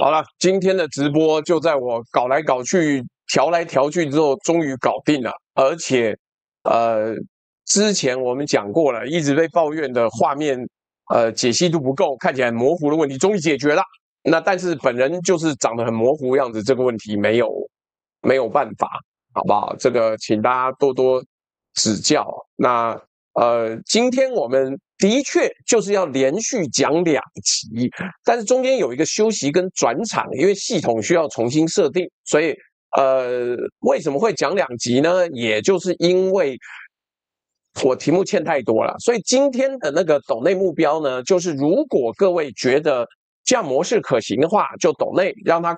好了，今天的直播就在我搞来搞去、调来调去之后，终于搞定了。而且，呃，之前我们讲过了，一直被抱怨的画面，解析度不够，看起来很模糊的问题，终于解决了。那但是本人就是长得很模糊样子，这个问题没有办法，好不好？这个请大家多多指教。那今天我们的确就是要连续讲2集，但是中间有一个休息跟转场，因为系统需要重新设定，所以为什么会讲2集呢？也就是因为我题目欠太多了，所以今天的那个抖内目标呢，就是如果各位觉得这样模式可行的话，就抖内让它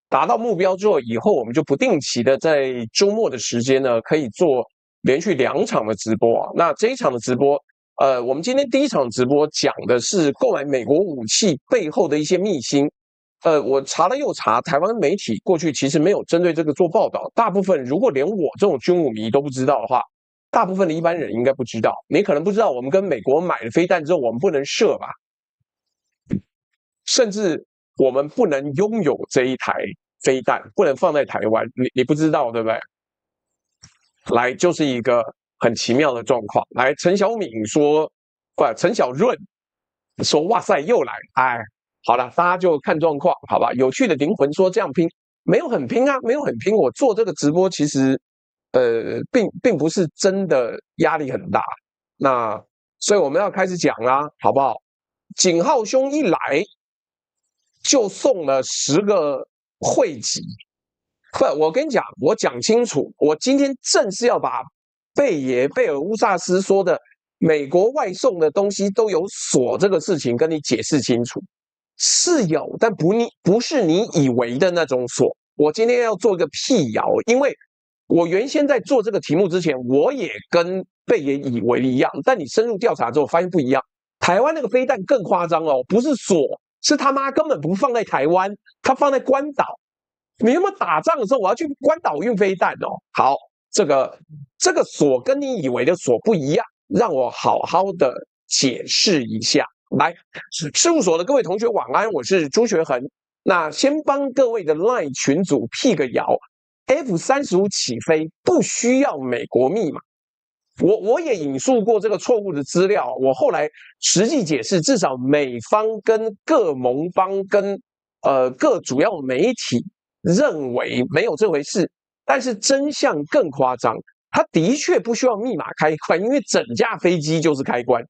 达到目标之后，以后我们就不定期的在周末的时间呢，可以做连续2场的直播啊。那这一场的直播，我们今天第一场直播讲的是购买美国武器背后的一些秘辛。我查了又查，台湾媒体过去其实没有针对这个做报道，大部分如果连我这种军武迷都不知道的话，大部分的一般人应该不知道。你可能不知道，我们跟美国买了飞弹之后，我们不能射吧？甚至我们不能拥有这一台飞弹，不能放在台湾。你不知道对不对？来，就是一个很奇妙的状况。来，陈小敏说，不，陈小润说，哇塞，又来，哎，好了，大家就看状况，好吧？有趣的灵魂说这样拼，没有很拼啊，没有很拼。我做这个直播其实，并不是真的压力很大。那所以我们要开始讲啦，好不好？景浩兄一来就送了10个汇集。不，我跟你讲，我讲清楚，我今天正是要把贝尔乌萨斯说的美国外送的东西都有锁这个事情跟你解释清楚。是有，但不是你以为的那种锁。我今天要做一个辟谣，因为我原先在做这个题目之前，我也跟贝爷以为一样，但你深入调查之后发现不一样。台湾那个飞弹更夸张哦，不是锁，是他妈根本不放在台湾，他放在关岛。你有没有打仗的时候，我要去关岛运飞弹哦？好，这个锁跟你以为的锁不一样，让我好好的解释一下。来，事务所的各位同学晚安，我是朱学恒。那先帮各位的 LINE 群组辟个谣 ，F-35起飞不需要美国密码。我也引述过这个错误的资料，我后来实际解释，至少美方跟各盟邦跟各主要媒体认为没有这回事，但是真相更夸张，它的确不需要密码开关，因为整架飞机就是开关。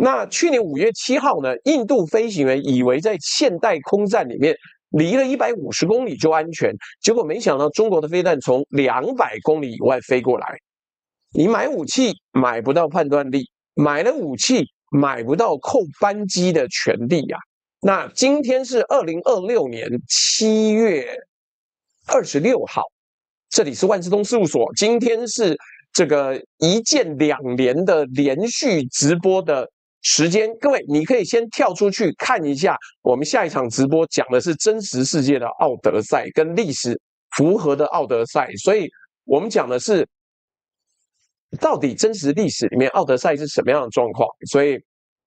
那去年5月7号呢，印度飞行员以为在现代空战里面离了150公里就安全，结果没想到中国的飞弹从200公里以外飞过来。你买武器买不到判断力，买了武器买不到扣扳机的权利啊。那今天是2026年7月26号，这里是万事通事务所，今天是这个1键2连的连续直播的时间，各位你可以先跳出去看一下，我们下一场直播讲的是真实世界的奥德赛跟历史符合的奥德赛，所以我们讲的是到底真实历史里面奥德赛是什么样的状况。所以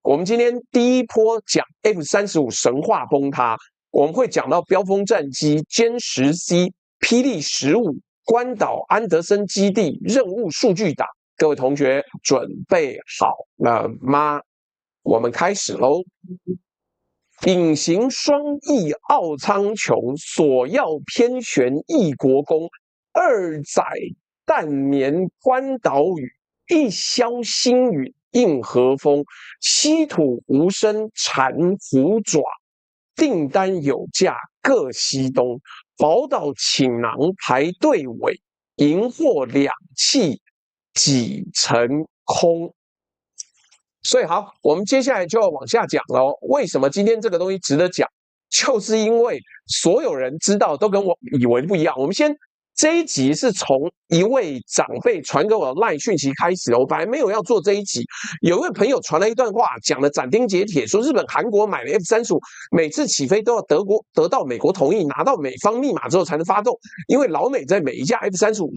我们今天第一波讲 F-35神话崩塌，我们会讲到标风战机、歼10C、霹雳15、关岛安德森基地任务数据档，各位同学准备好了吗？我们开始喽。隐形双翼奥苍穹，索要偏旋异国弓。2载淡眠关岛屿，一宵星陨映和风。稀土无声缠虎爪，订单有价各西东。宝岛倾囊排队尾，银货两讫几成空。所以好，我们接下来就要往下讲了。为什么今天这个东西值得讲？就是因为所有人知道都跟我以为不一样。我们先这一集是从一位长辈传给我的 LINE 讯息开始的，我本来没有要做这一集，有一位朋友传了一段话，讲的斩钉截铁，说日本、韩国买了 F-35，每次起飞都要得到美国同意，拿到美方密码之后才能发动，因为老美在每一架 F-35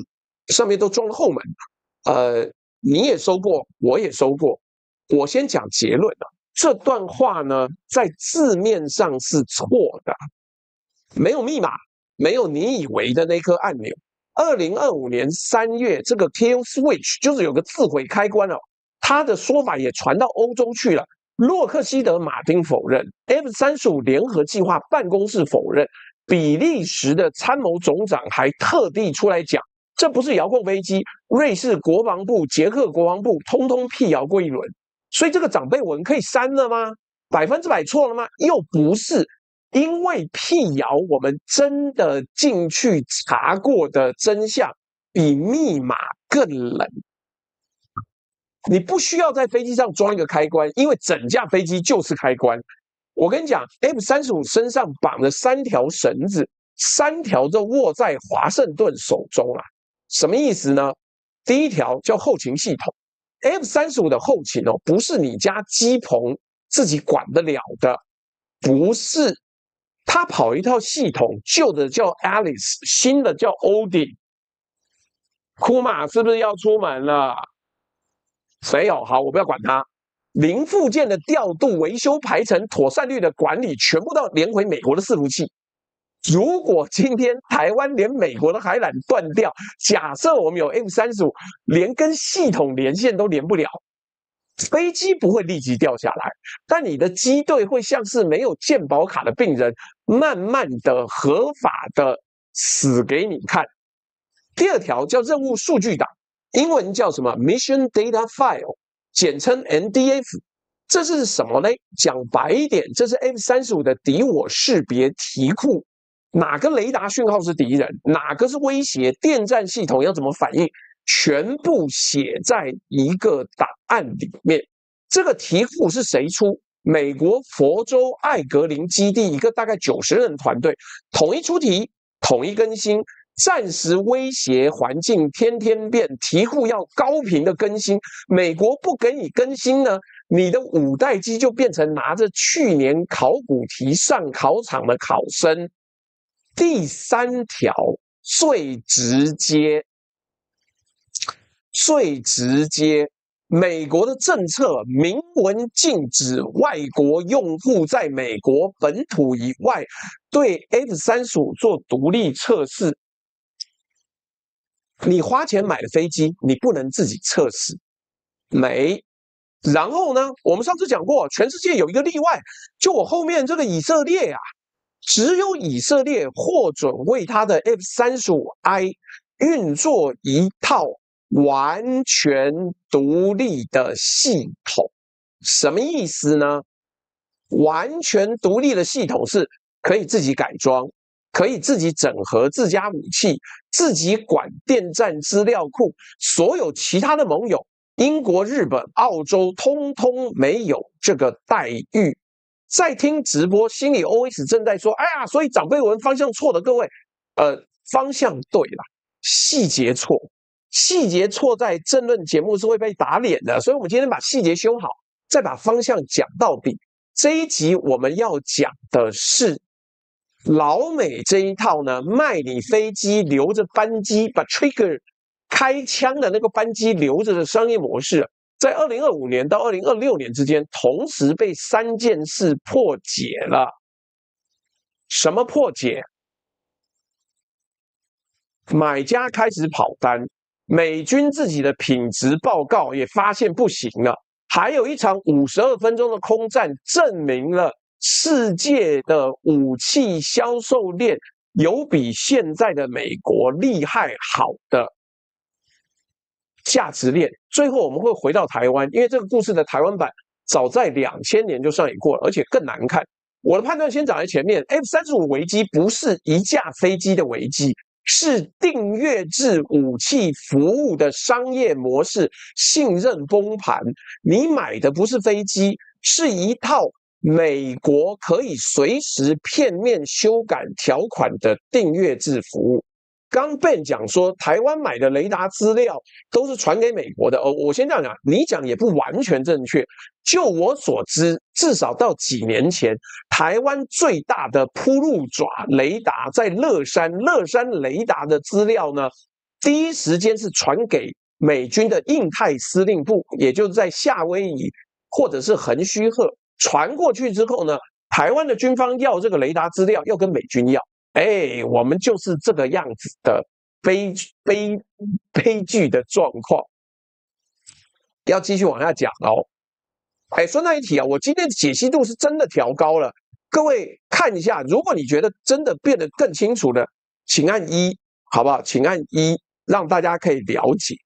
上面都装了后门。你也收过，我也收过。我先讲结论啊，这段话呢，在字面上是错的，没有密码，没有你以为的那颗按钮。2025年3月，这个 kill switch 就是有个自毁开关哦，他的说法也传到欧洲去了。洛克希德马丁否认 ，F-35联合计划办公室否认，比利时的参谋总长还特地出来讲，这不是遥控飞机。瑞士国防部、捷克国防部通通辟谣过一轮，所以这个长辈文可以删了吗？100%错了吗？又不是。因为辟谣，我们真的进去查过的真相比密码更冷。你不需要在飞机上装一个开关，因为整架飞机就是开关。我跟你讲 ，F-35身上绑了3条绳子，3条都握在华盛顿手中啊。什么意思呢？第一条叫后勤系统 ，F-35的后勤哦，不是你家机棚自己管得了的，不是。他跑一套系统，旧的叫 Alice， 新的叫 Odin。库马是不是要出门了？没有，好，我不要管他。零附件的调度、维修排程、妥善率的管理，全部都连回美国的伺服器。如果今天台湾连美国的海缆断掉，假设我们有 F-35，连跟系统连线都连不了。飞机不会立即掉下来，但你的机队会像是没有健保卡的病人，慢慢的、合法的死给你看。第二条叫任务数据档，英文叫什么 ？Mission Data File， 简称 NDF。这是什么呢？讲白一点，这是 F-35的敌我识别题库。哪个雷达讯号是敌人，哪个是威胁，电站系统要怎么反应？全部写在一个档案里面。这个题库是谁出？美国佛州艾格林基地一个大概90人团队，统一出题，统一更新。暂时威胁环境天天变，题库要高频的更新。美国不给你更新呢，你的5代机就变成拿着去年考古题上考场的考生。第3条最直接。美国的政策明文禁止外国用户在美国本土以外对 F-35做独立测试。你花钱买的飞机，你不能自己测试。然后呢，我们上次讲过，全世界有一个例外，就我后面这个以色列啊，只有以色列获准为他的 F-35I 运作一套完全独立的系统。什么意思呢？完全独立的系统是可以自己改装，可以自己整合自家武器，自己管电站资料库，所有其他的盟友，英国、日本、澳洲，通通没有这个待遇。在听直播，心里 OS 正在说：“哎呀，所以长辈文方向错的，各位，方向对了，细节错。细节错在政论节目是会被打脸的，所以我们今天把细节修好，再把方向讲到底。这一集我们要讲的是老美这一套呢，卖你飞机留着班机，把 trigger 开枪的那个班机留着的商业模式，在2025年到2026年之间，同时被3件事破解了。什么破解？买家开始跑单，美军自己的品质报告也发现不行了，还有一场52分钟的空战，证明了世界的武器销售链有比现在的美国厉害好的价值链。最后我们会回到台湾，因为这个故事的台湾版早在2000年就上演过了，而且更难看。我的判断先讲在前面 ，F-35危机不是一架飞机的危机，是订阅制武器服务的商业模式信任崩盘。你买的不是飞机，是一套美国可以随时片面修改条款的订阅制服务。刚 Ben 讲说，台湾买的雷达资料都是传给美国的。我先这样讲，你讲也不完全正确。就我所知，至少到几年前，台湾最大的铺路爪雷达在乐山雷达的资料呢，第一时间是传给美军的印太司令部，也就是在夏威夷或者是横须贺传过去之后呢，台湾的军方要这个雷达资料，要跟美军要。我们就是这个样子的悲剧的状况。要继续往下讲哦。顺带一提啊，我今天的解析度是真的调高了，各位看一下，如果你觉得真的变得更清楚的，请按1，好不好？请按1，让大家可以了解。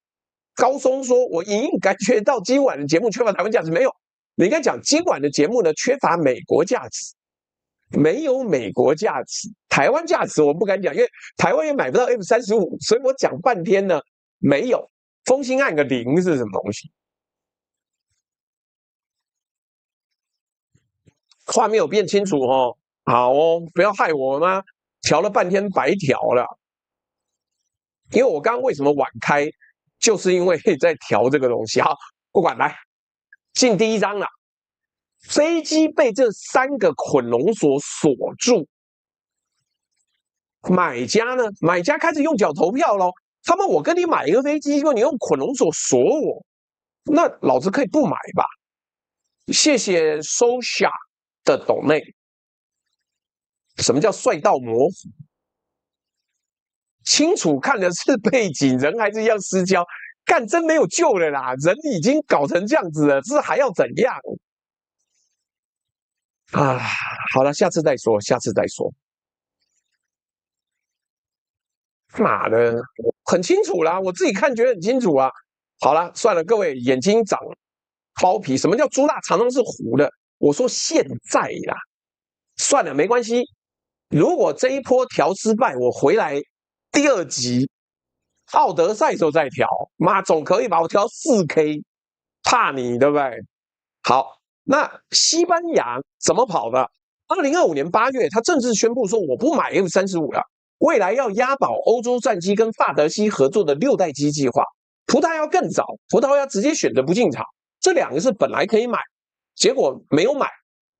高松说：“我隐隐感觉到今晚的节目缺乏台湾价值。”没有，你应该讲今晚的节目呢缺乏美国价值，没有美国价值，台湾价值我不敢讲，因为台湾也买不到 F-35，所以我讲半天呢没有。风心按个0是什么东西？画面有变清楚哦，好哦，不要害我吗？调了半天白调了，因为我刚刚为什么晚开，就是因为在调这个东西。好，不管，来进第一章了。飞机被这3个捆龙锁锁住，买家呢？买家开始用脚投票咯。他们，我跟你买一个飞机，结果你用捆龙锁锁我，那老子可以不买吧？谢谢收下的抖内。什么叫帅到模糊？清楚看的是背景，人还是一样失焦，干真没有救了啦！人已经搞成这样子了，这还要怎样啊？好了，下次再说，下次再说。妈的，很清楚啦，我自己看觉得很清楚啊。好了，算了，各位眼睛长包皮，什么叫猪大常常是糊的？我说现在啦，算了，没关系。如果这一波调失败，我回来第2集奥德赛时候再调，妈总可以吧？我调4K， 怕你对不对？好，那西班牙怎么跑的？2025年8月，他正式宣布说我不买 F-35了，未来要押宝欧洲战机跟法德西合作的6代机计划。葡萄牙更早，葡萄牙直接选择不进场，这2个是本来可以买，结果没有买。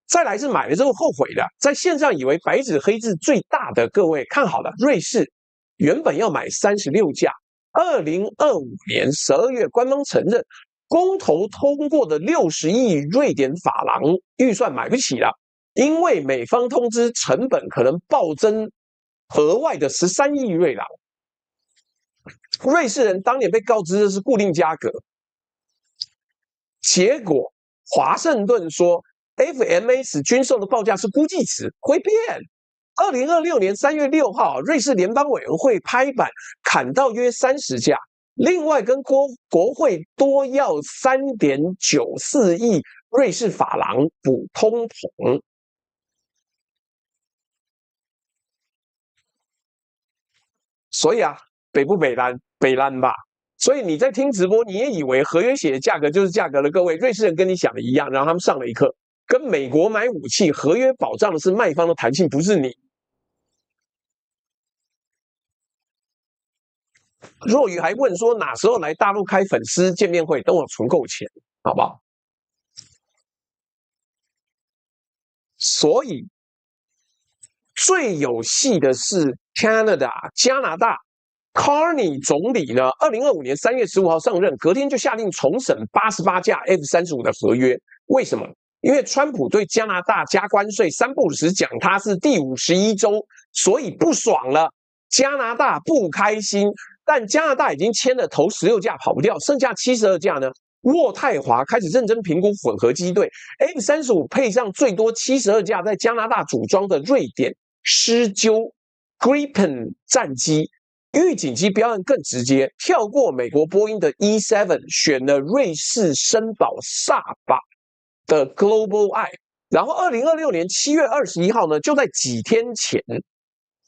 再来是买了之后后悔的，在线上以为白纸黑字最大的各位看好了，瑞士原本要买36架，2025年12月官方承认，公投通过的60亿瑞典法郎预算买不起了，因为美方通知成本可能暴增额外的13亿瑞郎。瑞士人当年被告知的是固定价格，结果华盛顿说 FMS 军售的报价是估计值，会变。2026年3月6号，瑞士联邦委员会拍板砍到约30架，另外跟国会多要3.94亿瑞士法郎补通膨。所以啊，北不北烂？北烂吧。所以你在听直播，你也以为合约写的价格就是价格了。各位，瑞士人跟你想的一样，然后他们上了一课。跟美国买武器，合约保障的是卖方的弹性，不是你。若雨还问说哪时候来大陆开粉丝见面会，等我存够钱，好不好？所以最有戏的是 Canada 加拿大 Carney 总理呢，2025年3月15号上任，隔天就下令重审88架 F-35的合约。为什么？因为川普对加拿大加关税3不5时讲他是第51州，所以不爽了。加拿大不开心，但加拿大已经签了头16架跑不掉，剩下72架呢。渥太华开始认真评估混合机队 F-35配上最多72架在加拿大组装的瑞典狮鹫 Gripen 战机。预警机标案更直接，跳过美国波音的 E7， 选了瑞士绅宝萨巴的 Global Eye。然后2026年7月21号呢，就在几天前，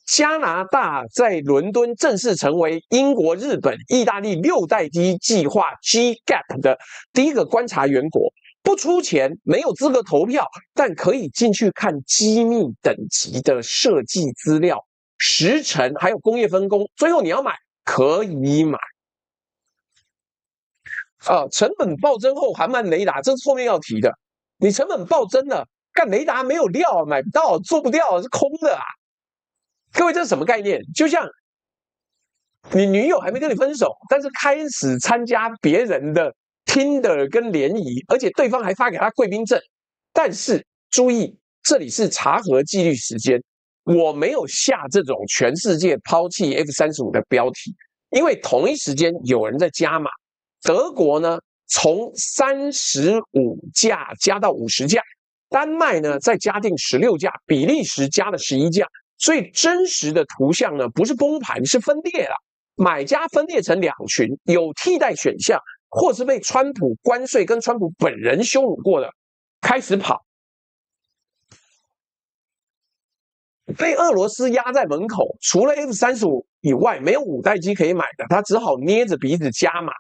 加拿大在伦敦正式成为英国、日本、意大利6代机计划 GCAP 的第一个观察员国。不出钱，没有资格投票，但可以进去看机密等级的设计资料、时程还有工业分工。最后你要买可以买。成本暴增后还卖雷达，这是后面要提的。你成本暴增了，干雷达没有料，买不到，做不掉，是空的啊。各位，这是什么概念？就像你女友还没跟你分手，但是开始参加别人的 Tinder 跟联谊，而且对方还发给他贵宾证。但是注意，这里是查核纪律时间，我没有下这种全世界抛弃 F-35的标题，因为同一时间有人在加码。德国呢，从35架加到50架，丹麦呢再加定16架，比利时加了11架。所以真实的图像呢，不是崩盘，是分裂了。买家分裂成2群，有替代选项，或是被川普关税跟川普本人羞辱过的，开始跑。被俄罗斯压在门口，除了 F-35以外，没有5代机可以买的，他只好捏着鼻子加码。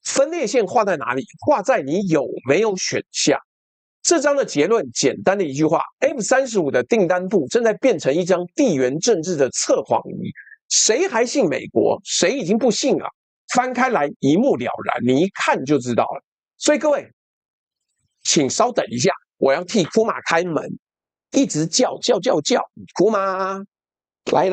分裂线画在哪里？画在你有没有选项。这章的结论简单的一句话 ：F-35的订单簿正在变成一张地缘政治的测谎仪。谁还信美国？谁已经不信了？翻开来一目了然，你一看就知道了。所以各位，请稍等一下，我要替库马开门。一直叫，库马，来，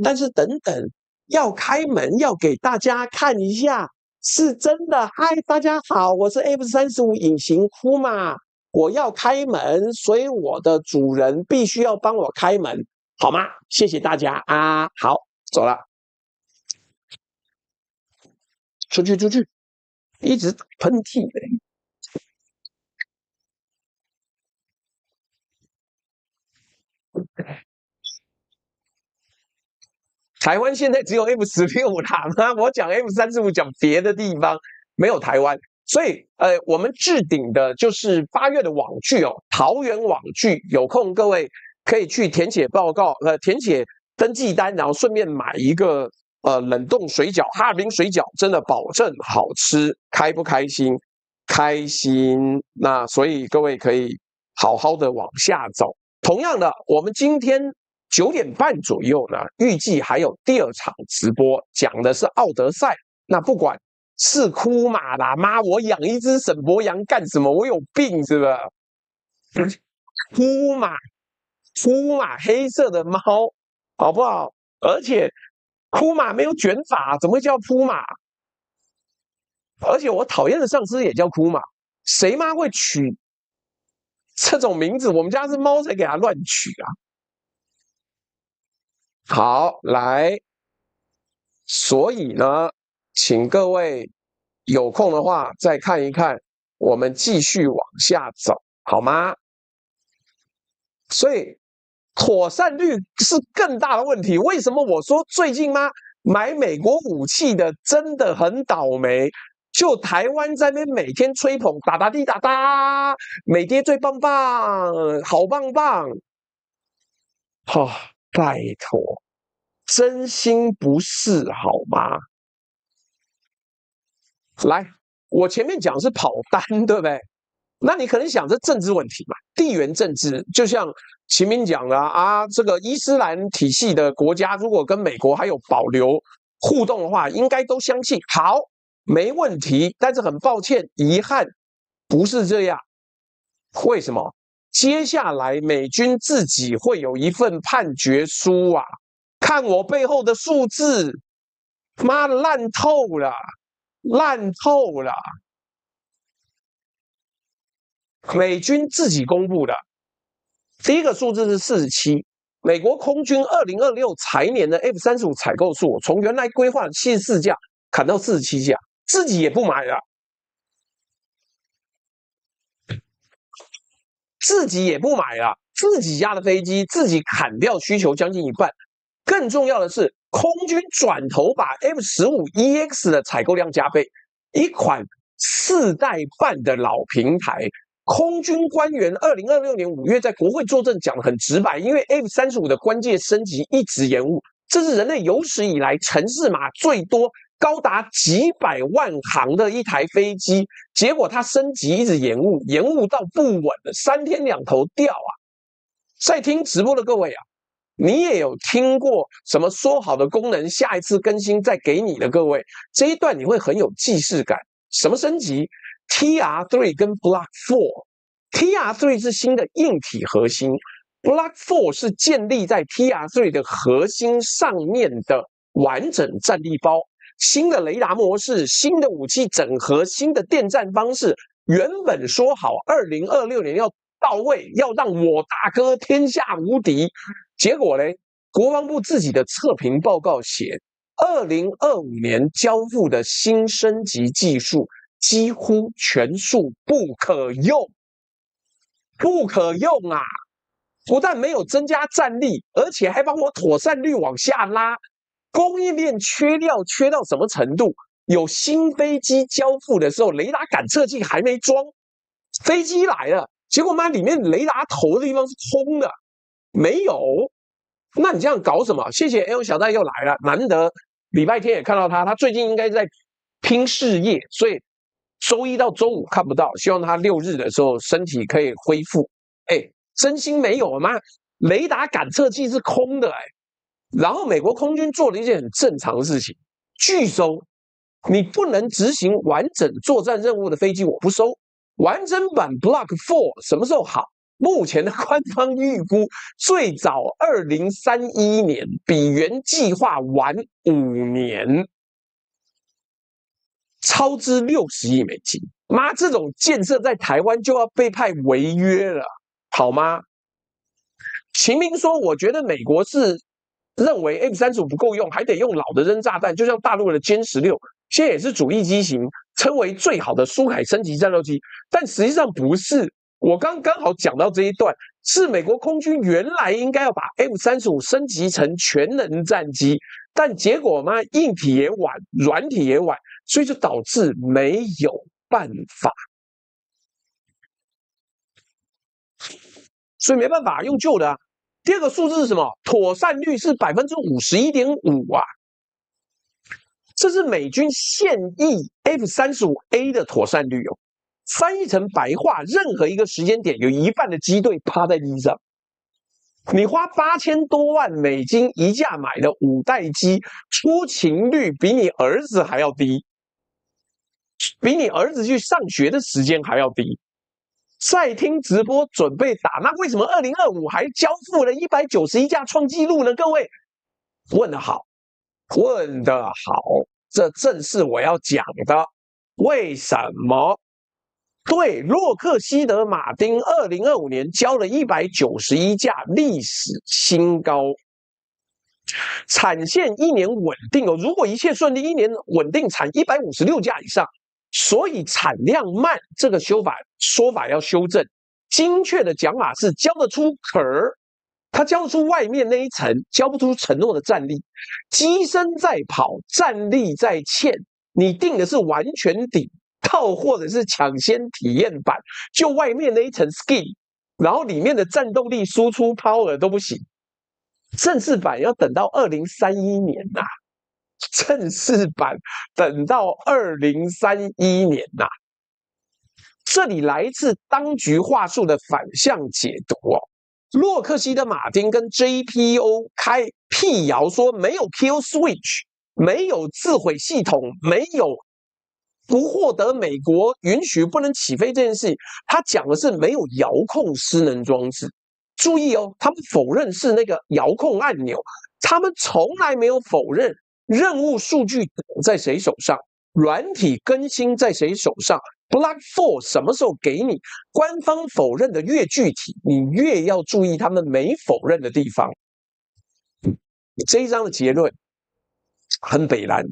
但是等等，要开门，要给大家看一下，是真的。嗨，大家好，我是 F-35隐形库马，我要开门，所以我的主人必须要帮我开门，好吗？谢谢大家啊，好，走了，出去，一直喷嚏。台湾现在只有 F-16啦吗？我讲 F-35讲别的地方没有台湾，所以我们置顶的就是8月的网剧哦，桃园网剧，有空各位可以去填写报告，填写登记单，然后顺便买一个冷冻水饺，哈尔滨水饺真的保证好吃，开不开心？开心。那所以各位可以好好的往下走。同样的，我们今天9点半左右呢，预计还有第2场直播，讲的是奥德赛。那不管是库马啦，妈，我养一只沈伯洋干什么？我有病是吧？库马，黑色的猫，好不好？而且库马没有卷发，怎么会叫库马？而且我讨厌的上司也叫库马，谁妈会取这种名字？我们家是猫才给它乱取啊！好，来，所以呢，请各位有空的话再看一看，我们继续往下走，好吗？所以妥善率是更大的问题。为什么我说最近吗？买美国武器的真的很倒霉。就台湾在那边每天吹捧，哒哒滴哒哒，美爹最棒棒，好棒棒。哦，拜托，真心不是好吗？来，我前面讲是跑单，对不对？那你可能想这政治问题嘛，地缘政治，就像秦明讲的啊，这个伊斯兰体系的国家，如果跟美国还有保留互动的话，应该都相信。好。没问题，但是很抱歉，遗憾不是这样。为什么？接下来美军自己会有一份判决书啊！看我背后的数字，妈的烂透了，烂透了！美军自己公布的第一个数字是47，美国空军2026财年的 F-35采购数从原来规划的74架砍到47架。自己也不买了，自己家的飞机自己砍掉需求将近一半。更重要的是，空军转头把 F-15EX 的采购量加倍，一款4代半的老平台。空军官员2026年5月在国会作证讲得很直白，因为 F-35的关键升级一直延误，这是人类有史以来程式码最多。高达几百万行的一台飞机，结果它升级一直延误到不稳了，3天2头掉啊！在听直播的各位啊，你也有听过什么说好的功能，下一次更新再给你的各位，这一段你会很有既视感。什么升级 ？TR3 跟 Block 4，TR3 是新的硬体核心 ，Block 4是建立在 TR3 的核心上面的完整战力包。新的雷达模式，新的武器整合，新的电战方式。原本说好2026年要到位，要让我大哥天下无敌。结果呢，国防部自己的测评报告写，2025年交付的新升级技术几乎全数不可用，不可用啊！不但没有增加战力，而且还把我妥善率往下拉。供应链缺料缺到什么程度？有新飞机交付的时候，雷达感测器还没装，飞机来了，结果里面雷达头的地方是空的，没有。那你这样搞什么？谢谢 L 小戴又来了，难得礼拜天也看到他最近应该在拼事业，所以周一到周五看不到，希望他6日的时候身体可以恢复。真心没有吗？雷达感测器是空的然后美国空军做了一件很正常的事情，拒收。你不能执行完整作战任务的飞机，我不收。完整版 Block 4什么时候好？目前的官方预估最早2031年，比原计划晚5年，超支60亿美金。妈，这种建设在台湾就要被判违约了，好吗？秦明说，我觉得美国是认为 F-35不够用，还得用老的扔炸弹，就像大陆的歼16，现在也是主力机型，称为最好的苏海升级战斗机，但实际上不是。我刚好讲到这一段，是美国空军原来应该要把 F-35升级成全能战机，但结果硬体也晚，软体也晚，所以就导致没有办法，所以没办法用旧的第二个数字是什么？妥善率是51.5%啊，这是美军现役 F-35A 的妥善率哦。翻译成白话，任何一个时间点有一半的机队趴在地上，你花8000多万美金一架买的5代机，出勤率比你儿子还要低，比你儿子去上学的时间还要低。在听直播准备打，那为什么2025还交付了191架创纪录呢？各位问得好，问得好，这正是我要讲的。为什么？对，洛克希德马丁2025年交了191架，历史新高。产线1年稳定哦，如果一切顺利，1年稳定产156架以上。所以产量慢，这个说法要修正。精确的讲法是交得出壳儿，它交得出外面那一层，交不出承诺的战力。机身在跑，战力在欠。你定的是完全顶套或者是抢先体验版，就外面那一层 skin， 然后里面的战斗力输出 power 都不行。正式版要等到2031年呐，正式版等到2031年呐。这里来自当局话术的反向解读哦。洛克希德马丁跟 JPO 辟谣说没有 kill switch， 没有自毁系统，没有不获得美国允许不能起飞这件事情，他讲的是没有遥控失能装置。注意哦，他们否认是那个遥控按钮，他们从来没有否认任务数据在谁手上，软体更新在谁手上。Block 4什么时候给你？官方否认的越具体，你越要注意他们没否认的地方。这一章的结论很北蓝，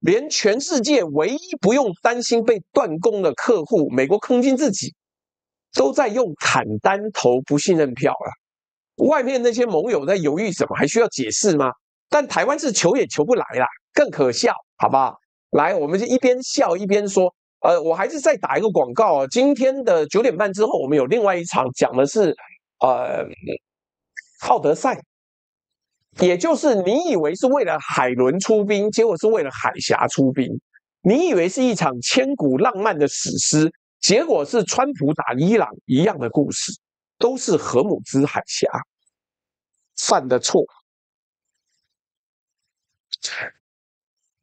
连全世界唯一不用担心被断供的客户，美国空军自己都在用砍单投不信任票了。外面那些盟友在犹豫什么，还需要解释吗？但台湾是求也求不来啦，更可笑，好不好？来，我们就一边笑一边说。我还是再打一个广告啊！今天的9点半之后，我们有另外一场，讲的是奥德赛，也就是你以为是为了海伦出兵，结果是为了海峡出兵；你以为是一场千古浪漫的史诗，结果是川普打伊朗一样的故事，都是荷姆兹海峡犯的错。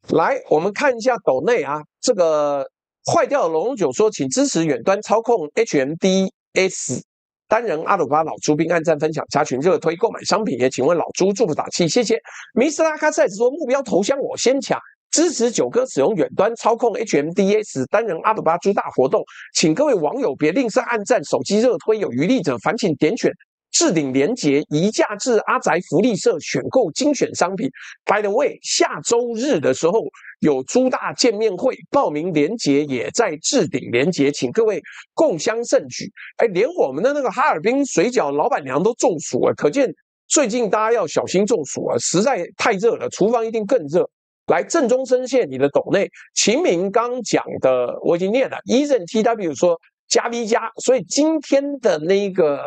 来，我们看一下斗内啊，这个。坏掉的龙龙九说，请支持远端操控 HMDS 单人阿鲁巴老朱并按赞分享加群热推购买商品，也请问老朱祝福打气，谢谢。Mr. 拉卡赛说目标头像我先抢，支持九哥使用远端操控 HMDS 单人阿鲁巴诸大活动，请各位网友别吝啬按赞、手机热推，有余力者烦请点选置顶连结，移驾至阿宅福利社选购精选商品。By the way， 下周日的时候有诸大见面会，报名连结也在置顶连结，请各位共襄盛举。连我们的那个哈尔滨水饺老板娘都中暑了，可见最近大家要小心中暑啊，实在太热了，厨房一定更热。来，正中深陷你的斗内，秦明刚讲的我已经念了 ，Eason TW 说加 V 加，所以今天的那个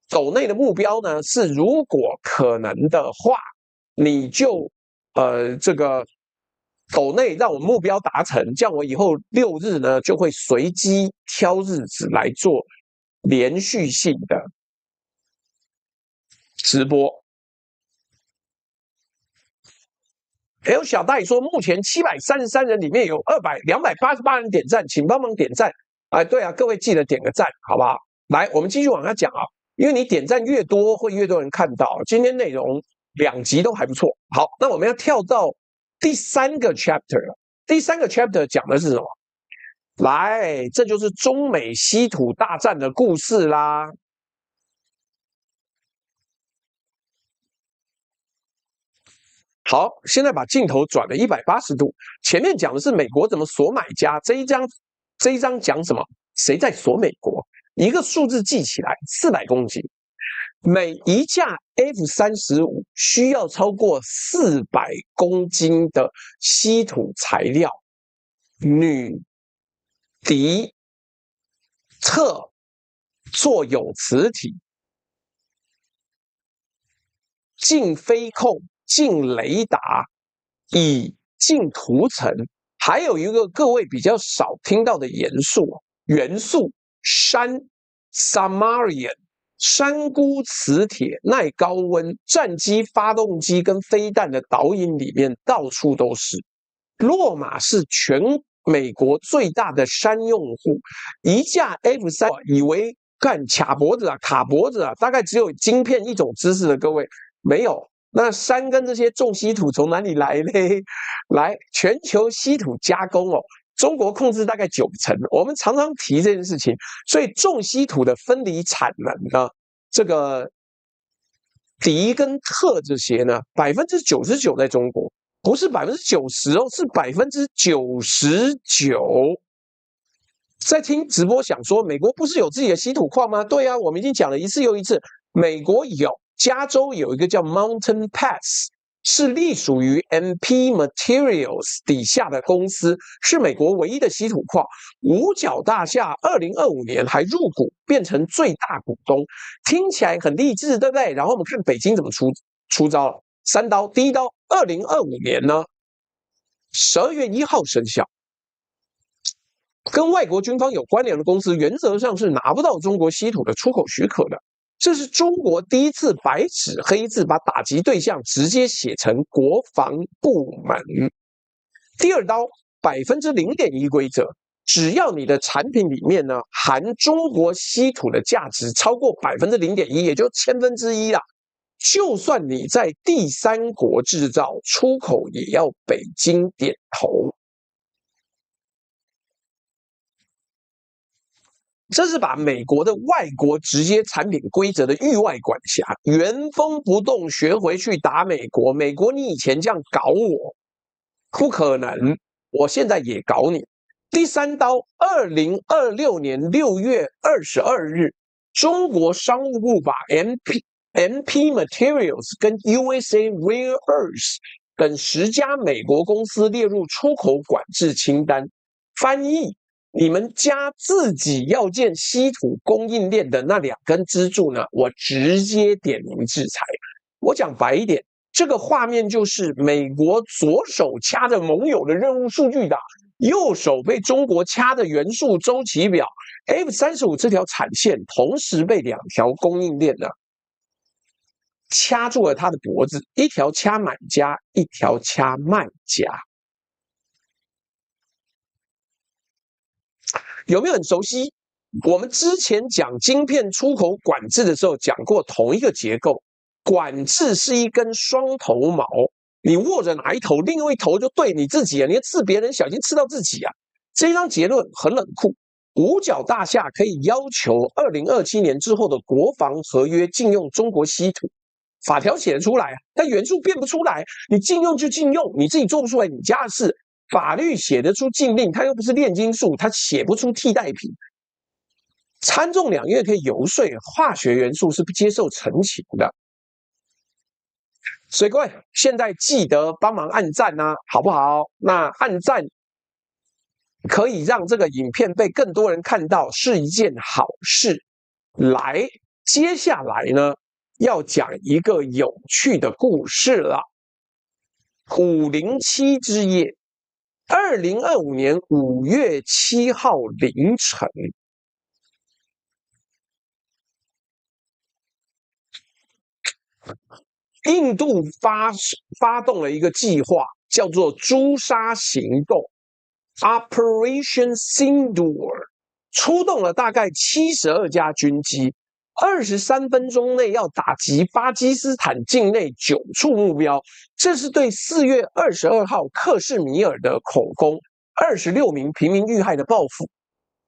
斗内的目标呢是，如果可能的话，你就这个斗内让我目标达成，这样我以后6日呢就会随机挑日子来做连续性的直播。L 小戴说，目前733人里面有288人点赞，请帮忙点赞。对啊，各位记得点个赞，好不好？来，我们继续往下讲啊，因为你点赞越多，会越多人看到。今天内容2集都还不错。好，那我们要跳到第3个 chapter 了。第3个 chapter 讲的是什么？来，这就是中美稀土大战的故事啦。好，现在把镜头转了180度。前面讲的是美国怎么锁买家，这一章讲什么？谁在锁美国？一个数字记起来，400公斤。每一架 F-35需要超过400公斤的稀土材料，铝、镝、锗做有磁体，进飞控。进雷达，以进涂层，还有一个各位比较少听到的元素氙 Samarium 山钴磁铁，耐高温，战机、发动机跟飞弹的导引里面到处都是。洛马是全美国最大的氙用户，一架 F-35以为干卡脖子啊，大概只有晶片一种知识的各位没有。那氙跟这些重稀土从哪里来呢？来，全球稀土加工中国控制大概90%。我们常常提这件事情，所以重稀土的分离产能呢，这个镝跟锗这些呢，99%在中国，不是90%哦，是99%。在听直播想说，美国不是有自己的稀土矿吗？对啊，我们已经讲了一次又一次，美国有。加州有一个叫 Mountain Pass， 是隶属于 MP Materials 底下的公司，是美国唯一的稀土矿。五角大厦2025年还入股，变成最大股东，听起来很励志，对不对？然后我们看北京怎么出招了，3刀。第一刀，2025年呢，12月1号生效。跟外国军方有关联的公司，原则上是拿不到中国稀土的出口许可的。这是中国第一次白纸黑字把打击对象直接写成国防部门。第二刀，0.1%规则，只要你的产品里面呢含中国稀土的价值超过0.1%，也就1/1000啦，就算你在第三国制造，出口也要北京点头。这是把美国的外国直接产品规则的域外管辖原封不动学回去打美国。美国，你以前这样搞我，不可能，我现在也搞你。第三刀，2026年6月22日，中国商务部把 MP Materials 跟 USA Rare Earth 等10家美国公司列入出口管制清单。翻译，你们家自己要建稀土供应链的那2根支柱呢，我直接点名制裁。我讲白一点，这个画面就是美国左手掐着盟友的任务数据档，右手被中国掐着元素周期表。F-35这条产线同时被2条供应链呢掐住了他的脖子，一条掐买家，一条掐卖家。有没有很熟悉？我们之前讲晶片出口管制的时候讲过同一个结构，管制是一根双头矛，你握着哪一头，另外一头就对你自己啊！你要刺别人，小心刺到自己啊！这张结论很冷酷。五角大厦可以要求2027年之后的国防合约禁用中国稀土，法条写得出来啊，但元素变不出来。你禁用就禁用，你自己做不出来，你家的事。法律写得出禁令，它又不是炼金术，它写不出替代品。参众两院可以游说，化学元素是不接受澄清的。所以各位，现在记得帮忙按赞啊，好不好？那按赞可以让这个影片被更多人看到，是一件好事。来，接下来呢，要讲一个有趣的故事了。507之夜，2025年5月7号凌晨，印度发动了一个计划，叫做朱砂行动 （Operation Sindoor），出动了大概72架军机，23分钟内要打击巴基斯坦境内9处目标。这是对4月22号克什米尔的恐攻，26名平民遇害的报复。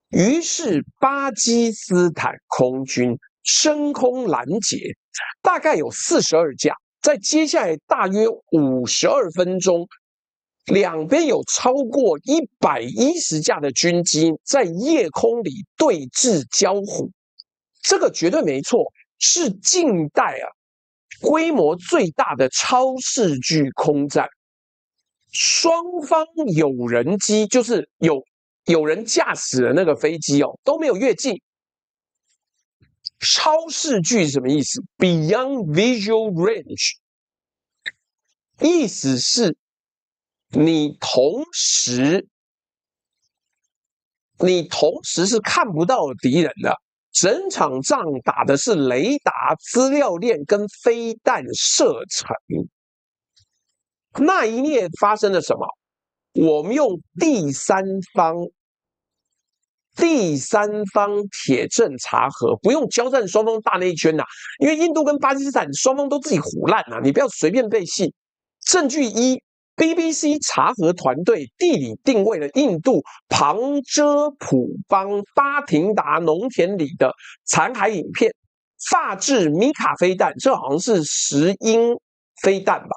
于是巴基斯坦空军升空拦截，大概有42架。在接下来大约52分钟，两边有超过110架的军机在夜空里对峙交火，这个绝对没错，是近代规模最大的超视距空战。双方有人机，就是有人驾驶的那个飞机都没有越境。超视距是什么意思 ？Beyond visual range， 意思是你同时是看不到敌人的。整场仗打的是雷达、资料链跟飞弹射程。那一夜发生了什么？我们用第三方铁证查核，不用交战双方大内圈呐，因为印度跟巴基斯坦双方都自己唬烂呐，你不要随便背信。证据一 ，BBC 查核团队地理定位了印度旁遮普邦巴廷达农田里的残骸影片，发制米卡飞弹，这好像是10英飞弹吧，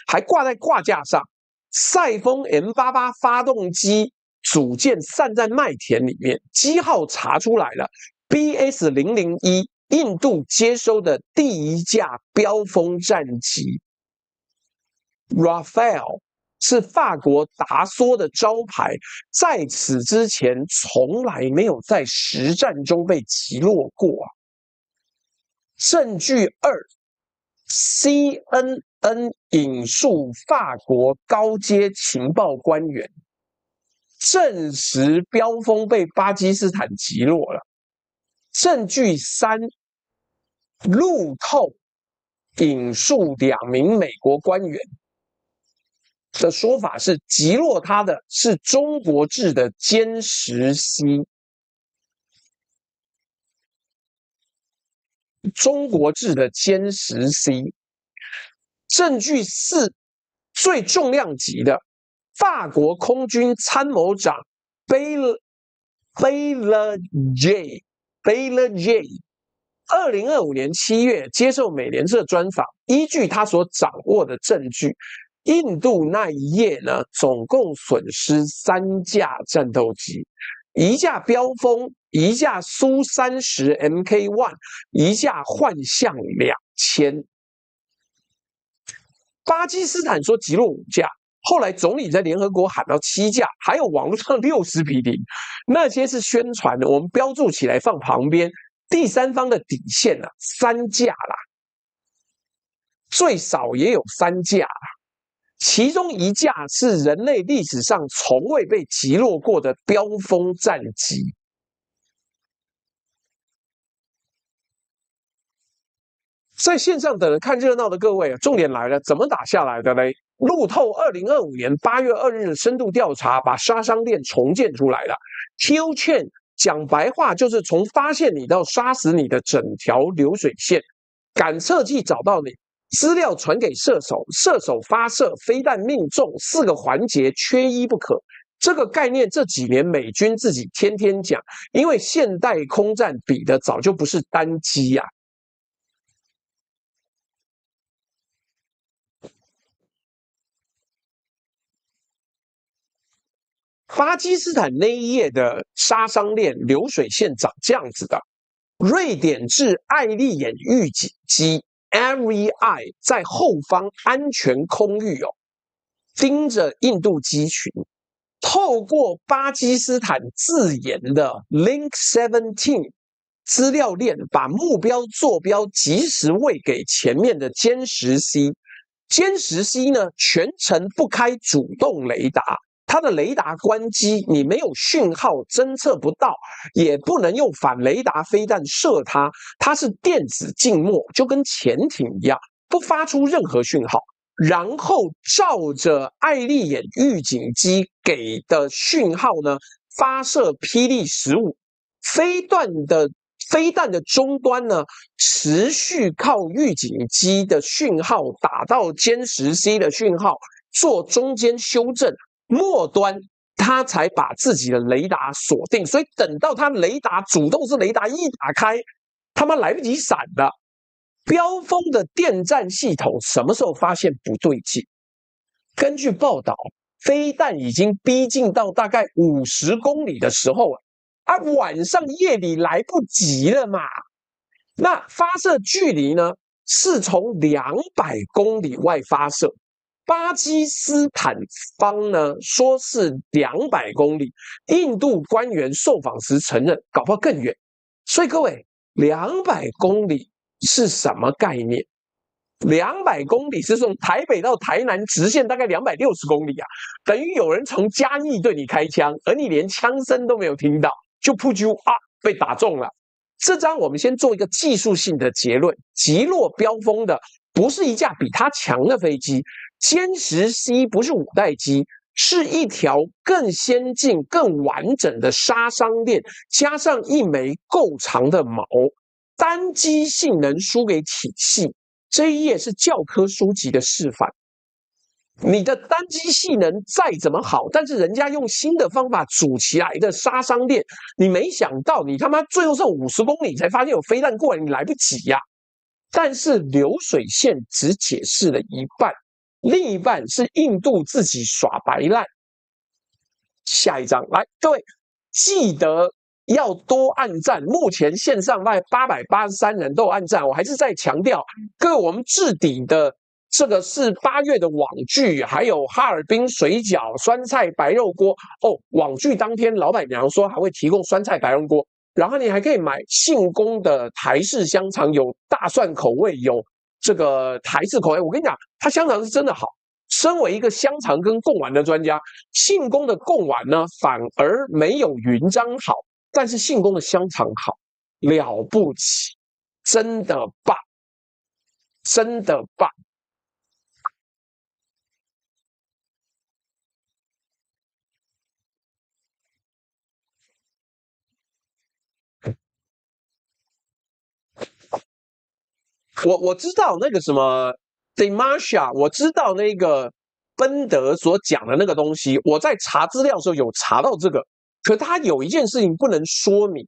还挂在挂架上。赛风 M88 发动机组件散在麦田里面，机号查出来了 ，BS001，印度接收的第一架标风战机 ，Rafale 是法国达索的招牌，在此之前从来没有在实战中被击落过。证据二 ，CNN 引述法国高阶情报官员。证实标风被巴基斯坦击落了。证据三，路透引述2名美国官员的说法是，击落他的是中国制的歼10C。中国制的歼10C。证据四，最重量级的。法国空军参谋长贝勒 J，2025年7月接受美联社专访，依据他所掌握的证据，印度那一夜呢，总共损失3架战斗机，1架标风，1架苏30 Mk1，一架幻象2000。巴基斯坦说击落5架。后来总理在联合国喊到7架，还有网络上60比0，那些是宣传的，我们标注起来放旁边。第三方的底线3架啦，最少也有3架啦，其中1架是人类历史上从未被击落过的标风战机。在线上等着看热闹的各位，重点来了，怎么打下来的嘞？路透2025年8月2日的深度调查，把杀伤链重建出来了。Kill chain 讲白话就是从发现你到杀死你的整条流水线。感测器找到你，资料传给射手，射手发射，飞弹命中，4个环节缺一不可。这个概念这几年美军自己天天讲，因为现代空战比的早就不是单机啊。巴基斯坦那一页的杀伤链流水线长这样子的：瑞典制艾利眼预警机 Airy-Eye 在后方安全空域盯着印度机群，透过巴基斯坦自研的 Link 17资料链，把目标坐标及时喂给前面的歼十 C。歼十 C 呢，全程不开主动雷达。它的雷达关机，你没有讯号侦测不到，也不能用反雷达飞弹射它，它是电子静默，就跟潜艇一样，不发出任何讯号。然后照着艾利眼预警机给的讯号呢，发射霹雳15飞弹的终端呢，持续靠预警机的讯号打到歼十 C 的讯号做中间修正。末端他才把自己的雷达锁定，所以等到他雷达主动式雷达一打开，他妈来不及闪了。标峰的电战系统什么时候发现不对劲？根据报道，飞弹已经逼近到大概50公里的时候晚上夜里来不及了嘛。那发射距离呢，是从200公里外发射。巴基斯坦方呢说是200公里，印度官员受访时承认，搞不好更远。所以各位，200公里是什么概念？200公里是从台北到台南直线大概260公里啊，等于有人从嘉义对你开枪，而你连枪声都没有听到，就噗啾被打中了。这张我们先做一个技术性的结论：击落标峰的不是一架比它强的飞机。歼十 C 不是5代机，是一条更先进、更完整的杀伤链，加上一枚够长的矛，单机性能输给体系。这一页是教科书级的示范。你的单机性能再怎么好，但是人家用新的方法组起来的杀伤链，你没想到，你他妈最后剩50公里才发现有飞弹过来，你来不及呀。但是流水线只解释了一半。另一半是印度自己耍白烂。下一张来，各位记得要多按赞。目前线上大概883人都有按赞，我还是再强调，各位我们置顶的这个是8月的网剧，还有哈尔滨水饺、酸菜白肉锅网剧当天老板娘说还会提供酸菜白肉锅，然后你还可以买信丰的台式香肠，有大蒜口味，有这个台式口味。我跟你讲，它香肠是真的好。身为一个香肠跟贡丸的专家，信丰的贡丸呢反而没有云章好，但是信丰的香肠好，了不起，真的棒，真的棒。我知道那个什么 Demasha， 我知道那个奔德所讲的那个东西，我在查资料的时候有查到这个，可他有一件事情不能说明，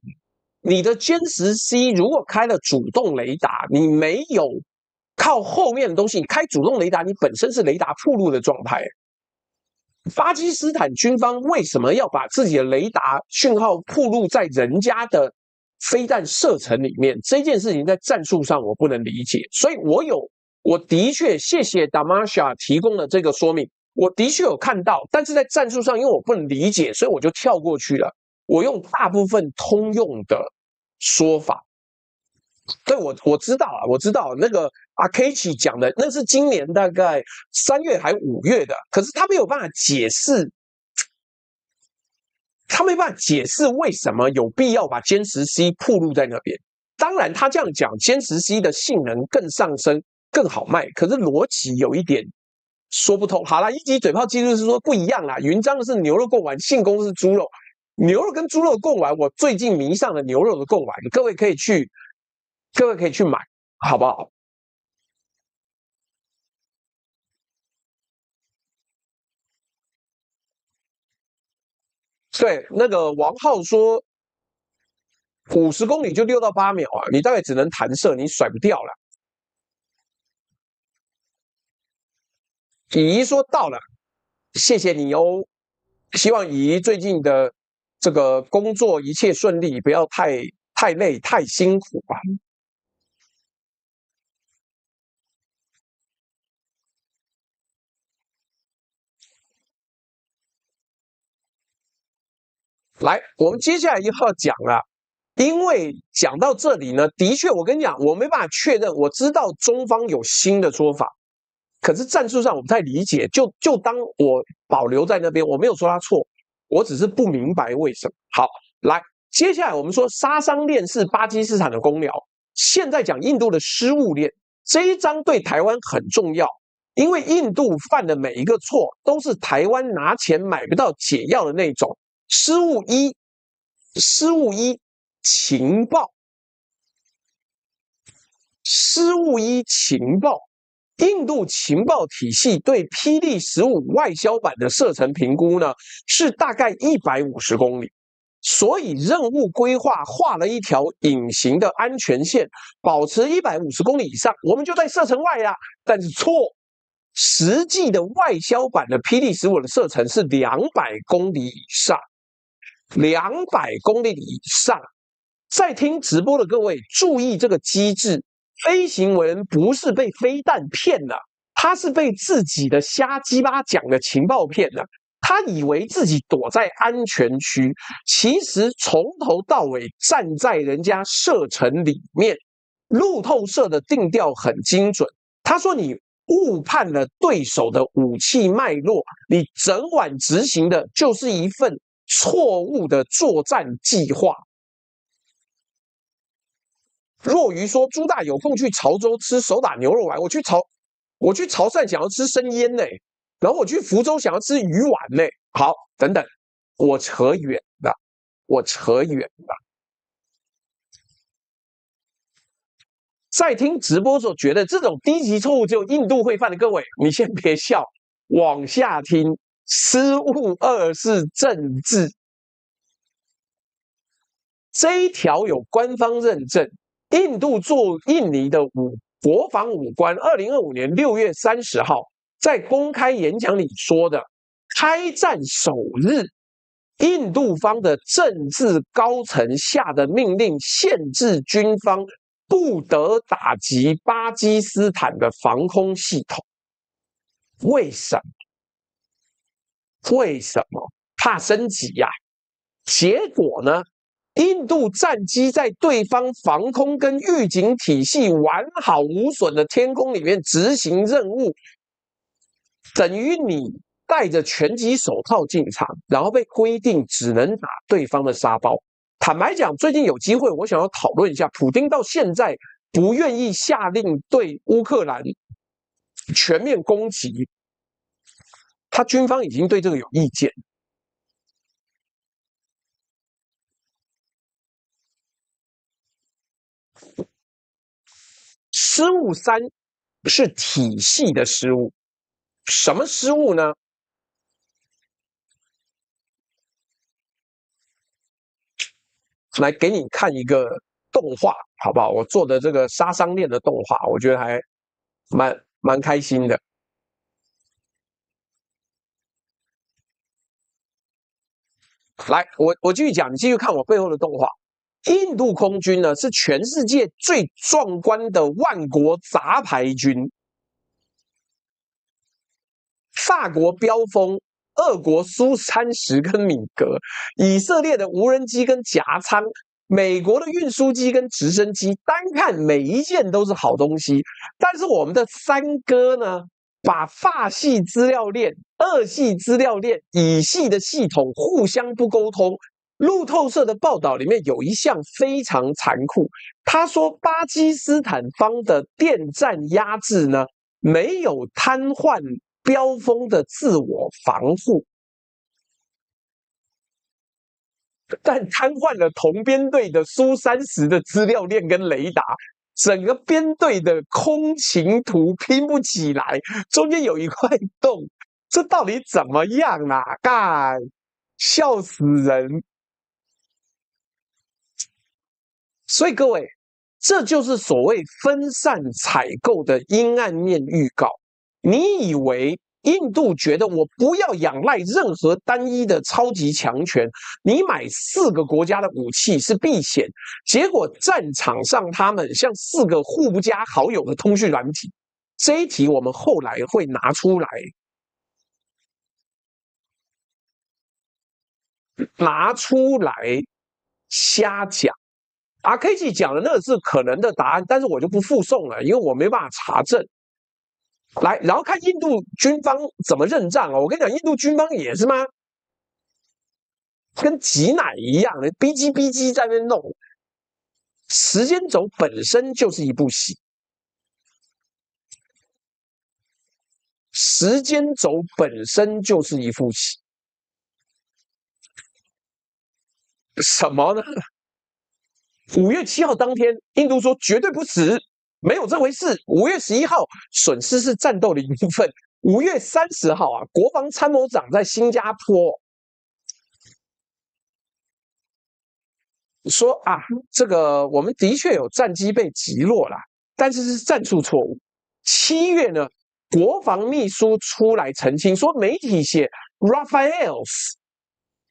你的歼十 C 如果开了主动雷达，你没有靠后面的东西，你开主动雷达，你本身是雷达暴露的状态。巴基斯坦军方为什么要把自己的雷达讯号暴露在人家的飞弹射程里面？这件事情在战术上我不能理解，所以我的确谢谢 Damasha 提供的这个说明，我的确有看到，但是在战术上因为我不能理解，所以我就跳过去了，我用大部分通用的说法。对，我知道啊，我知道那个阿 K 奇讲的，那是今年大概3月还5月的，可是他没有办法解释，他没办法解释为什么有必要把歼十 C 暴露在那边。当然，他这样讲，歼十 C 的性能更上升，更好卖，可是逻辑有一点说不通。好啦，一级嘴炮技术是说不一样啦，云章的是牛肉贡丸，信丰是猪肉，牛肉跟猪肉贡丸，我最近迷上了牛肉的贡丸，各位可以去买，好不好？对，那个王浩说50公里就6到8秒啊，你大概只能弹射，你甩不掉了。乙姨说到了，谢谢你哦，希望乙姨最近的这个工作一切顺利，不要太累太辛苦啊。来，我们接下来要讲了，因为讲到这里呢，的确我跟你讲，我没办法确认，我知道中方有新的说法，可是战术上我不太理解，就当我保留在那边，我没有说他错，我只是不明白为什么。好，来，接下来我们说杀伤链是巴基斯坦的公寮，现在讲印度的失物链，这一章对台湾很重要，因为印度犯的每一个错都是台湾拿钱买不到解药的那种。失误一，情报，失误一情报。印度情报体系对霹雳15外销版的射程评估呢，是大概150公里，所以任务规划画了一条隐形的安全线，保持150公里以上，我们就在射程外啦。但是错，实际的外销版的霹雳15的射程是200公里以上。200公里以上，在听直播的各位注意这个机制，飞行员不是被飞弹骗了，他是被自己的瞎鸡巴讲的情报骗了。他以为自己躲在安全区，其实从头到尾站在人家射程里面。路透社的定调很精准，他说你误判了对手的武器脉络，你整晚执行的就是一份错误的作战计划。若愚说朱大有空去潮州吃手打牛肉丸，我去潮汕想要吃生腌呢，然后我去福州想要吃鱼丸呢。好，等等，我扯远了。在听直播的时候，觉得这种低级错误只有印度会犯的各位，你先别笑，往下听。失误2是政治，这一条有官方认证。印度驻印尼的国防武官，2025年6月30号在公开演讲里说的，开战首日，印度方的政治高层下的命令，限制军方不得打击巴基斯坦的防空系统。为什么？怕升级呀？结果呢？印度战机在对方防空跟预警体系完好无损的天空里面执行任务，等于你戴着拳击手套进场，然后被规定只能打对方的沙包。坦白讲，最近有机会，我想要讨论一下，普丁到现在不愿意下令对乌克兰全面攻击，他军方已经对这个有意见。失误3是体系的失误，什么失误呢？来给你看一个动画，好不好？我做的这个杀伤链的动画，我觉得还蛮开心的。来，我继续讲，你继续看我背后的动画。印度空军呢是全世界最壮观的万国杂牌军，法国标风，俄国苏30跟米格，以色列的无人机跟夹舱，美国的运输机跟直升机，单看每一件都是好东西。但是我们的三哥呢，把法系资料链、俄系资料链、乙系的系统互相不沟通。路透社的报道里面有一项非常残酷，他说巴基斯坦方的电站压制呢，没有瘫痪标风的自我防护，但瘫痪了同编队的苏30的资料链跟雷达，整个编队的空情图拼不起来，中间有一块洞，这到底怎么样啊？干！笑死人！所以各位，这就是所谓分散采购的阴暗面预告。你以为印度觉得我不要仰赖任何单一的超级强权，你买4个国家的武器是避险，结果战场上他们像4个互不加好友的通讯软体。这一题我们后来会拿出来瞎讲。RKG 讲的那个是可能的答案，但是我就不附送了，因为我没办法查证。来，然后看印度军方怎么认账哦。我跟你讲，印度军方也是吗？跟挤奶一样的，逼叽在那边弄。时间轴本身就是一部戏，时间轴本身就是一部戏。什么呢？5月7号当天，印度说绝对不死，没有这回事。5月11号，损失是战斗的一部分。5月30号啊，国防参谋长在新加坡说啊，这个我们的确有战机被击落了，但是是战术错误。7月呢，国防秘书出来澄清说，媒体写 Rafales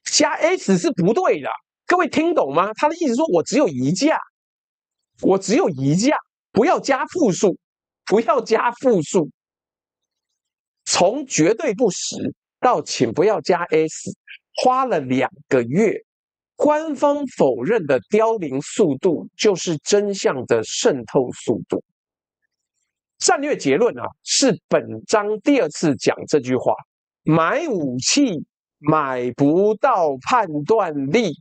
加 S 是不对的。各位听懂吗？他的意思说我只有一架，不要加复数，从绝对不实到请不要加 S， 花了2个月。官方否认的凋零速度就是真相的渗透速度。战略结论啊，是本章第2次讲这句话：买武器买不到判断力。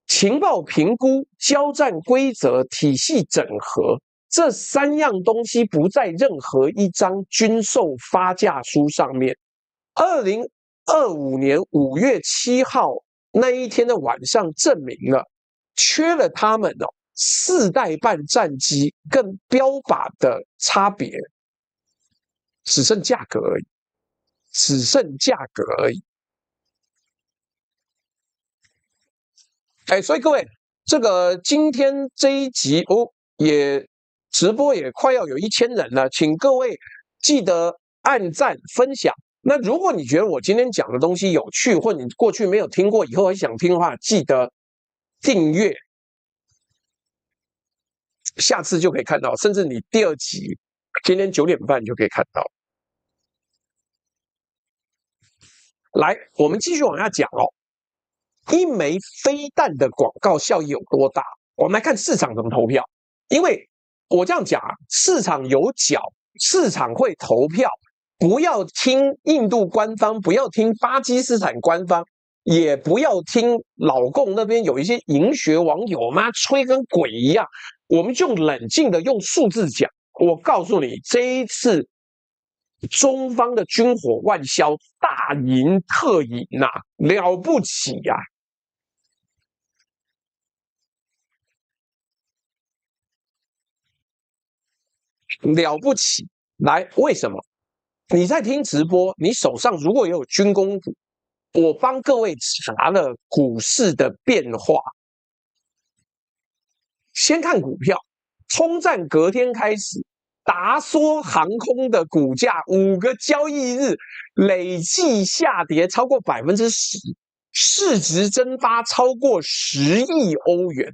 情报评估、交战规则、体系整合，这3样东西不在任何一张军售发价书上面。2025年5月7号那一天的晚上，证明了缺了他们4代半战机跟标靶的差别，只剩价格而已。所以各位，这个今天这一集也直播也快要有1000人了，请各位记得按赞分享。那如果你觉得我今天讲的东西有趣，或你过去没有听过，以后还想听的话，记得订阅，下次就可以看到，甚至你第2集今天9点半就可以看到。来，我们继续往下讲哦。一枚飞弹的广告效益有多大？我们来看市场怎么投票。因为我这样讲啊，市场有脚，市场会投票。不要听印度官方，不要听巴基斯坦官方，也不要听老共那边有一些淫学网友妈吹跟鬼一样。我们就冷静的用数字讲。我告诉你，这一次中方的军火外销大赢特赢啊，了不起啊！了不起！来，为什么？你在听直播，你手上如果也有军工股，我帮各位查了股市的变化。先看股票，冲战隔天开始，达梭航空的股价5个交易日累计下跌超过10%，市值蒸发超过10亿欧元。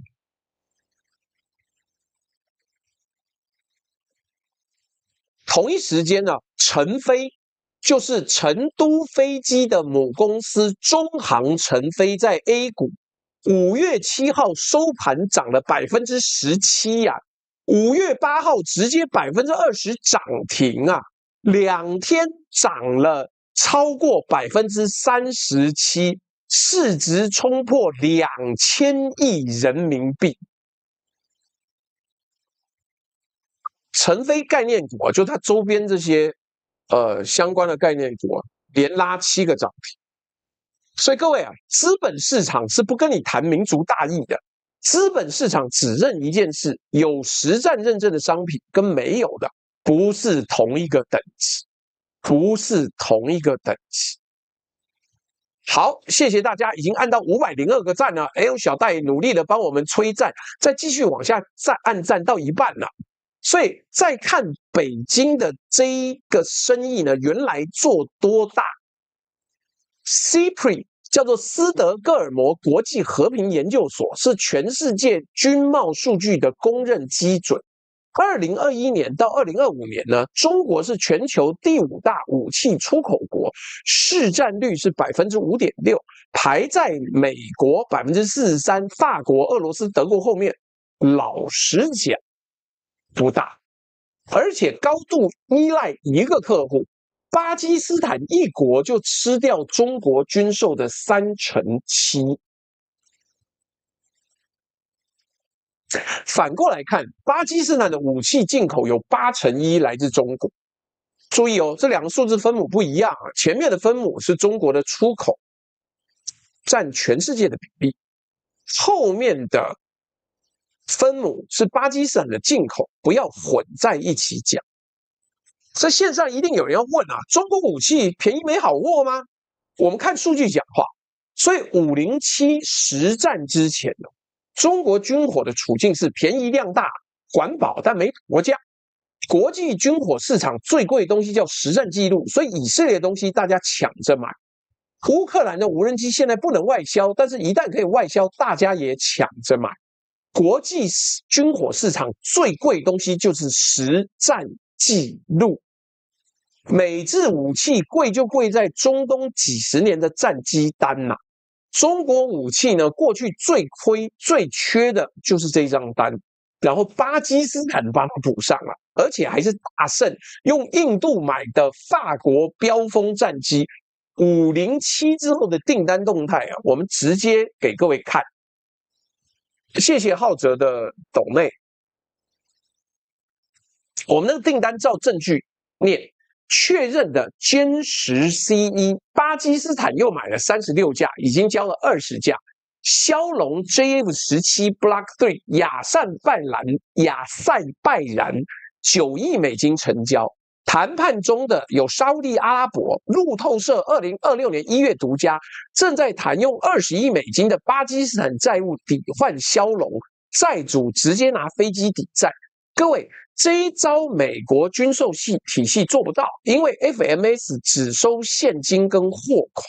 同一时间呢，成飞就是成都飞机的母公司中航成飞在 A 股5月7号收盘涨了17%呀，5月8号直接20%涨停啊，2天涨了超过37%，市值冲破2000亿人民币。成飞概念股就它周边这些相关的概念股连拉7个涨停。所以各位啊，资本市场是不跟你谈民族大义的，资本市场只认一件事：有实战认证的商品跟没有的不是同一个等级，好，谢谢大家，已经按到502个赞了。哎，小戴努力的帮我们催赞，再继续往下按赞到一半了。所以再看北京的这一个生意呢，原来做多大 ？CPRI 叫做斯德哥尔摩国际和平研究所，是全世界军贸数据的公认基准。2021年到2025年呢，中国是全球第5大武器出口国，市占率是5.6%，排在美国43%、法国、俄罗斯、德国后面。老实讲，不大，而且高度依赖一个客户，巴基斯坦一国就吃掉中国军售的7%。反过来看，巴基斯坦的武器进口有1%来自中国。注意哦，这两个数字分母不一样啊。前面的分母是中国的出口占全世界的比例，后面的分母是巴基斯坦的进口，不要混在一起讲。在线上一定有人要问啊，中国武器便宜没好货吗？我们看数据讲话。所以507实战之前呢，中国军火的处境是便宜量大，环保但没国家。国际军火市场最贵的东西叫实战记录，所以以色列的东西大家抢着买。乌克兰的无人机现在不能外销，但是一旦可以外销，大家也抢着买。国际军火市场最贵的东西就是实战记录。美制武器贵就贵在中东几十年的战机单呐。中国武器呢，过去最亏最缺的就是这张单，然后巴基斯坦帮它补上了，而且还是大胜，用印度买的法国标风战机507之后的订单动态啊，我们直接给各位看。谢谢浩哲的抖内，我们的订单照证据念。确认的歼10 C1，巴基斯坦又买了36架，已经交了20架。骁龙 JF17 Block 3亚塞拜然9亿美金成交。谈判中的有沙烏地阿拉伯，路透社2026年1月独家，正在谈用20亿美金的巴基斯坦债务抵换骁龙，债主直接拿飞机抵债。各位，这一招美国军售体系做不到，因为 FMS 只收现金跟货款，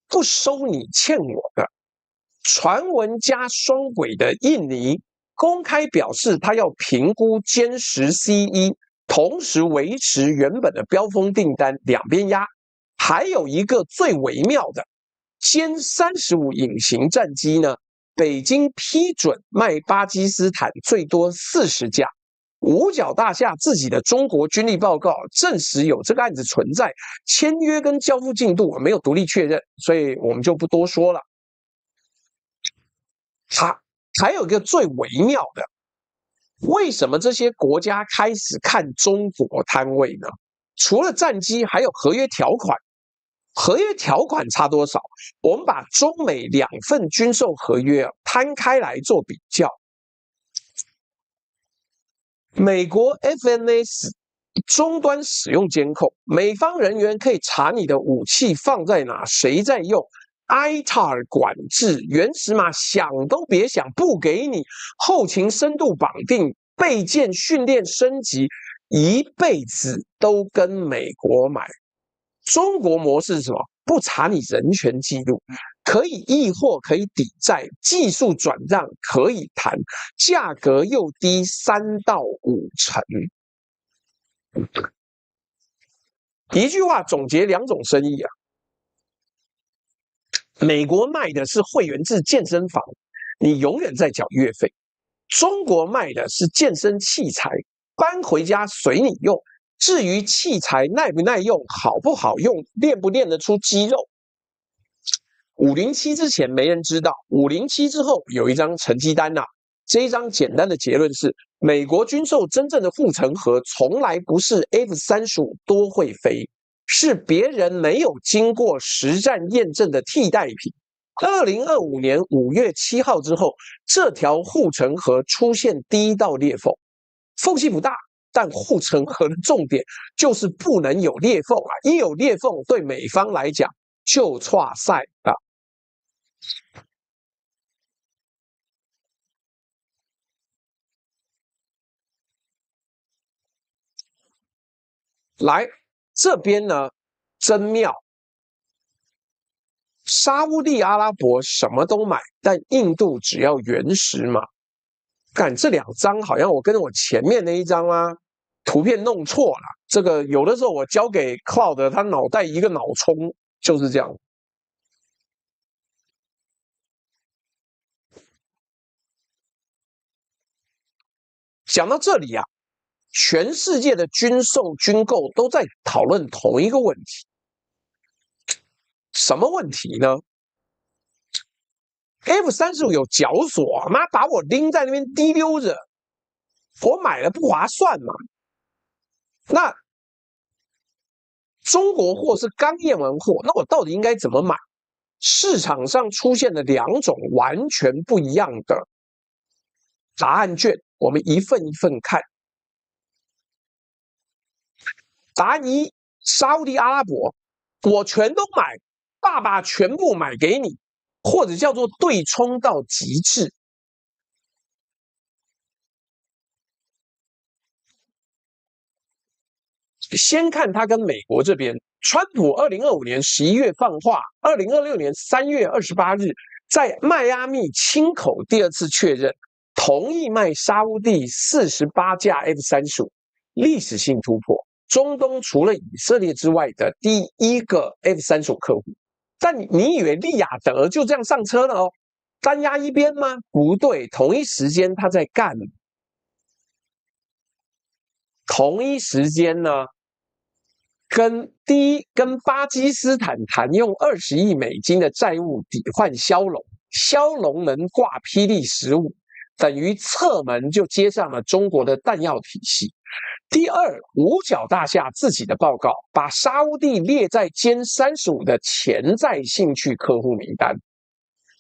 不收你欠我的。传闻加双轨的印尼公开表示，他要评估歼10 C1，同时维持原本的标风订单，两边压。还有一个最微妙的，歼35隐形战机呢？北京批准卖巴基斯坦最多40架。五角大厦自己的中国军力报告证实有这个案子存在，签约跟交付进度没有独立确认，所以我们就不多说了。还有一个最微妙的，为什么这些国家开始看中国摊位呢？除了战机，还有合约条款。合约条款差多少？我们把中美2份军售合约摊开来做比较。美国 FNS 终端使用监控，美方人员可以查你的武器放在哪，谁在用。ITAR 管制，原始码想都别想，不给你。后勤深度绑定，备件训练升级，一辈子都跟美国买。中国模式是什么？不查你人权记录，可以易货，可以抵债，技术转让可以谈，价格又低3到5成。一句话总结2种生意啊。美国卖的是会员制健身房，你永远在缴月费；中国卖的是健身器材，搬回家随你用。至于器材耐不耐用、好不好用、练不练得出肌肉，507之前没人知道，507之后有一张成绩单啊。这一张简单的结论是，美国军售真正的护城河从来不是 F-35多会飞，是别人没有经过实战验证的替代品。2025年5月7号之后，这条护城河出现第一道裂缝，缝隙不大。但护城河的重点就是不能有裂缝啊！一有裂缝，对美方来讲就挫赛啊。来这边呢，真妙。沙烏地阿拉伯什么都买，但印度只要原石嘛。干这2张好像我跟我前面那一张啊图片弄错了。这个有的时候我交给 Cloud， 他脑袋一个脑冲，就是这样。讲到这里啊，全世界的军售军购都在讨论同一个问题，什么问题呢？F-35有绞索，妈把我拎在那边滴溜着，我买了不划算嘛？那中国货是刚验完货，那我到底应该怎么买？市场上出现了2种完全不一样的答案卷，我们一份一份看。答案1，沙烏地阿拉伯，我全都买，爸爸全部买给你，或者叫做对冲到极致。先看他跟美国这边，川普2025年11月放话，2026年3月28日在迈阿密亲口第2次确认，同意卖沙烏地48架 F-35，历史性突破，中东除了以色列之外的第1个 F-35客户。但你以为利雅得就这样上车了哦？单压一边吗？不对，同一时间他在干。同一时间呢，跟巴基斯坦谈用20亿美金的债务抵换枭龙，枭龙能挂霹雳15，等于侧门就接上了中国的弹药体系。第二，五角大厦自己的报告把沙烏地列在歼35的潜在兴趣客户名单。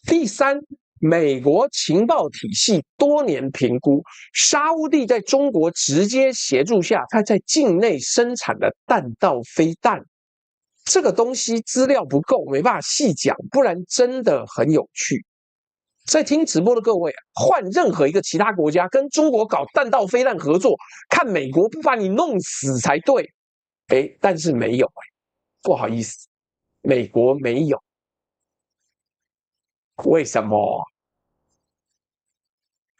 第三，美国情报体系多年评估，沙烏地在中国直接协助下，它在境内生产的弹道飞弹。这个东西资料不够，没办法细讲，不然真的很有趣。在听直播的各位啊，换任何一个其他国家跟中国搞弹道飞弹合作，看美国不把你弄死才对。但是没有，不好意思，美国没有。为什么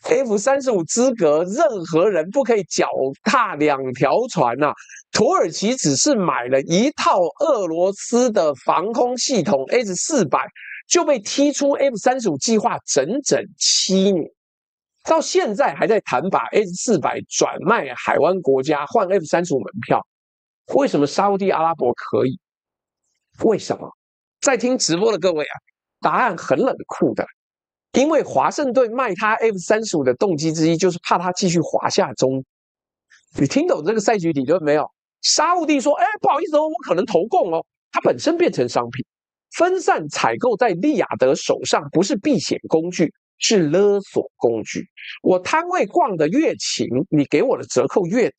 ？F-35资格，任何人不可以脚踏2条船啊！土耳其只是买了1套俄罗斯的防空系统 S-400，就被踢出 F-35计划整整7年，到现在还在谈把 S-400转卖海湾国家换 F-35门票。为什么沙烏地阿拉伯可以？为什么？在听直播的各位啊，答案很冷酷的。因为华盛顿卖他 F-35的动机之一，就是怕他继续滑下中。你听懂这个赛局理论没有？沙烏地说：“不好意思哦，我可能投共哦。”它本身变成商品，分散采购在利雅得手上，不是避险工具，是勒索工具。我摊位逛得越勤，你给我的折扣越大。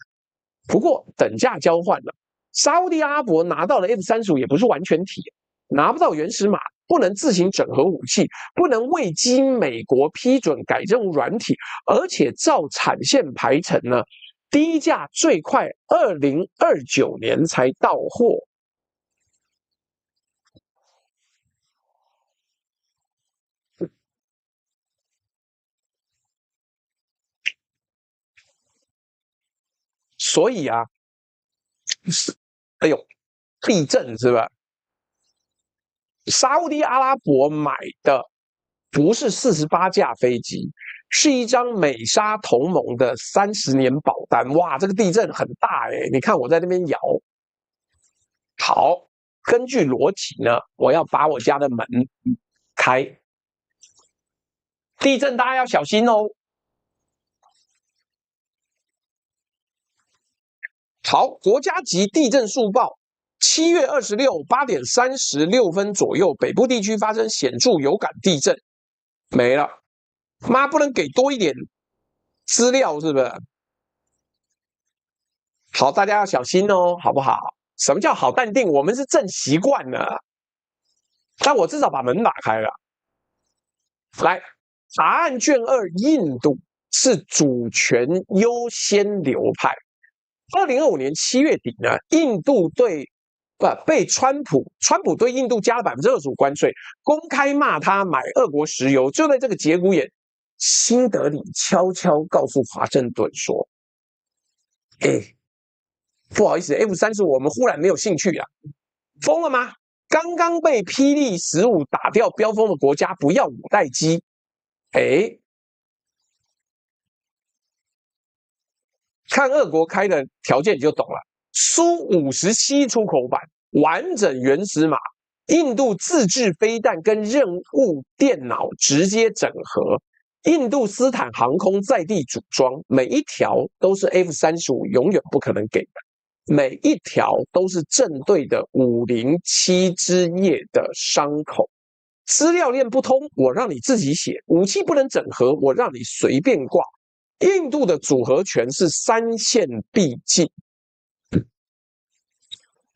不过等价交换了，沙烏地阿拉伯拿到了 F-35也不是完全体，拿不到原始码。不能自行整合武器，不能未经美国批准改任务软体，而且照产线排程呢，第一架最快2029年才到货。所以啊，地震是吧？沙烏地阿拉伯买的不是48架飞机，是一张美沙同盟的30年保单。哇，这个地震很大你看我在那边摇。好，根据逻辑呢，我要把我家的门开。地震大家要小心哦。好，国家级地震速报，7月26 8点36分左右，北部地区发生显著有感地震。没了，妈不能给多一点资料是不是？好，大家要小心哦，好不好？什么叫好淡定？我们是正习惯了。但我至少把门打开了。来，答案卷2，印度是主权优先流派。2025年7月底呢，印度被川普对印度加了25%关税，公开骂他买俄国石油。就在这个节骨眼，新德里悄悄告诉华盛顿说：“不好意思 ，F-35我们忽然没有兴趣了，疯了吗？刚刚被霹雳15打掉标风的国家不要5代机。”看俄国开的条件你就懂了。苏57出口版完整原始码，印度自制飞弹跟任务电脑直接整合，印度斯坦航空在地组装，每一条都是 F-35永远不可能给的，每一条都是正对的507之夜的伤口。资料链不通，我让你自己写；武器不能整合，我让你随便挂。印度的组合拳是3线必进。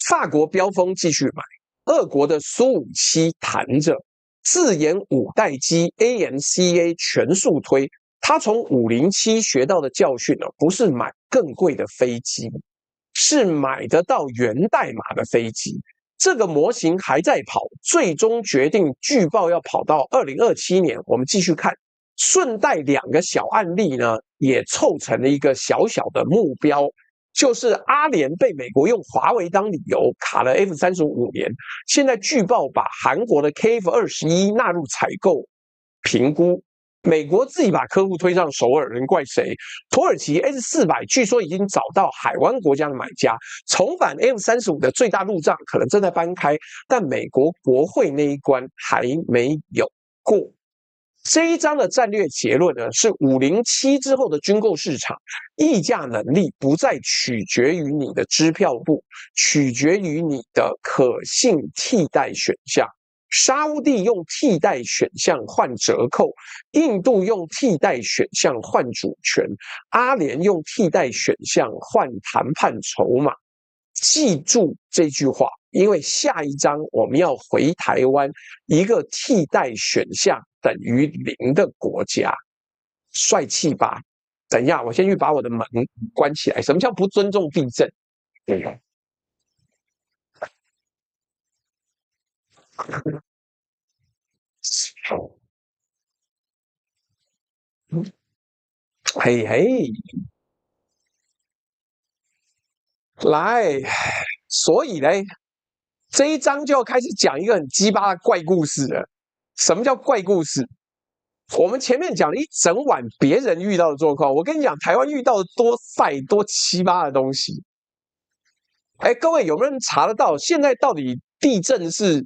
法国标风继续买，俄国的苏57弹着，自研5代机 AMCA 全速推。他从507学到的教训呢，不是买更贵的飞机，是买得到源代码的飞机。这个模型还在跑，最终决定据报要跑到2027年。我们继续看，顺带2个小案例呢，也凑成了一个小小的目标，就是阿联被美国用华为当理由卡了 F-35年，现在据报把韩国的 KF-21纳入采购评估。美国自己把客户推上首尔，能怪谁？土耳其 S-400据说已经找到海湾国家的买家，重返 F-35的最大路障可能正在搬开，但美国国会那一关还没有过。这一章的战略结论呢，是507之后的军购市场议价能力不再取决于你的支票簿，取决于你的可信替代选项。沙烏地用替代选项换折扣，印度用替代选项换主权，阿联用替代选项换谈判筹码。记住这句话，因为下一章我们要回台湾，一个替代选项等于0的国家，帅气吧？等一下，我先去把我的门关起来。什么叫不尊重地震？嘿嘿，来，所以呢，这一章就要开始讲一个很鸡巴的怪故事了。什么叫怪故事？我们前面讲了一整晚别人遇到的状况，我跟你讲，台湾遇到的多赛多七八的东西。各位有没有人查得到现在到底地震是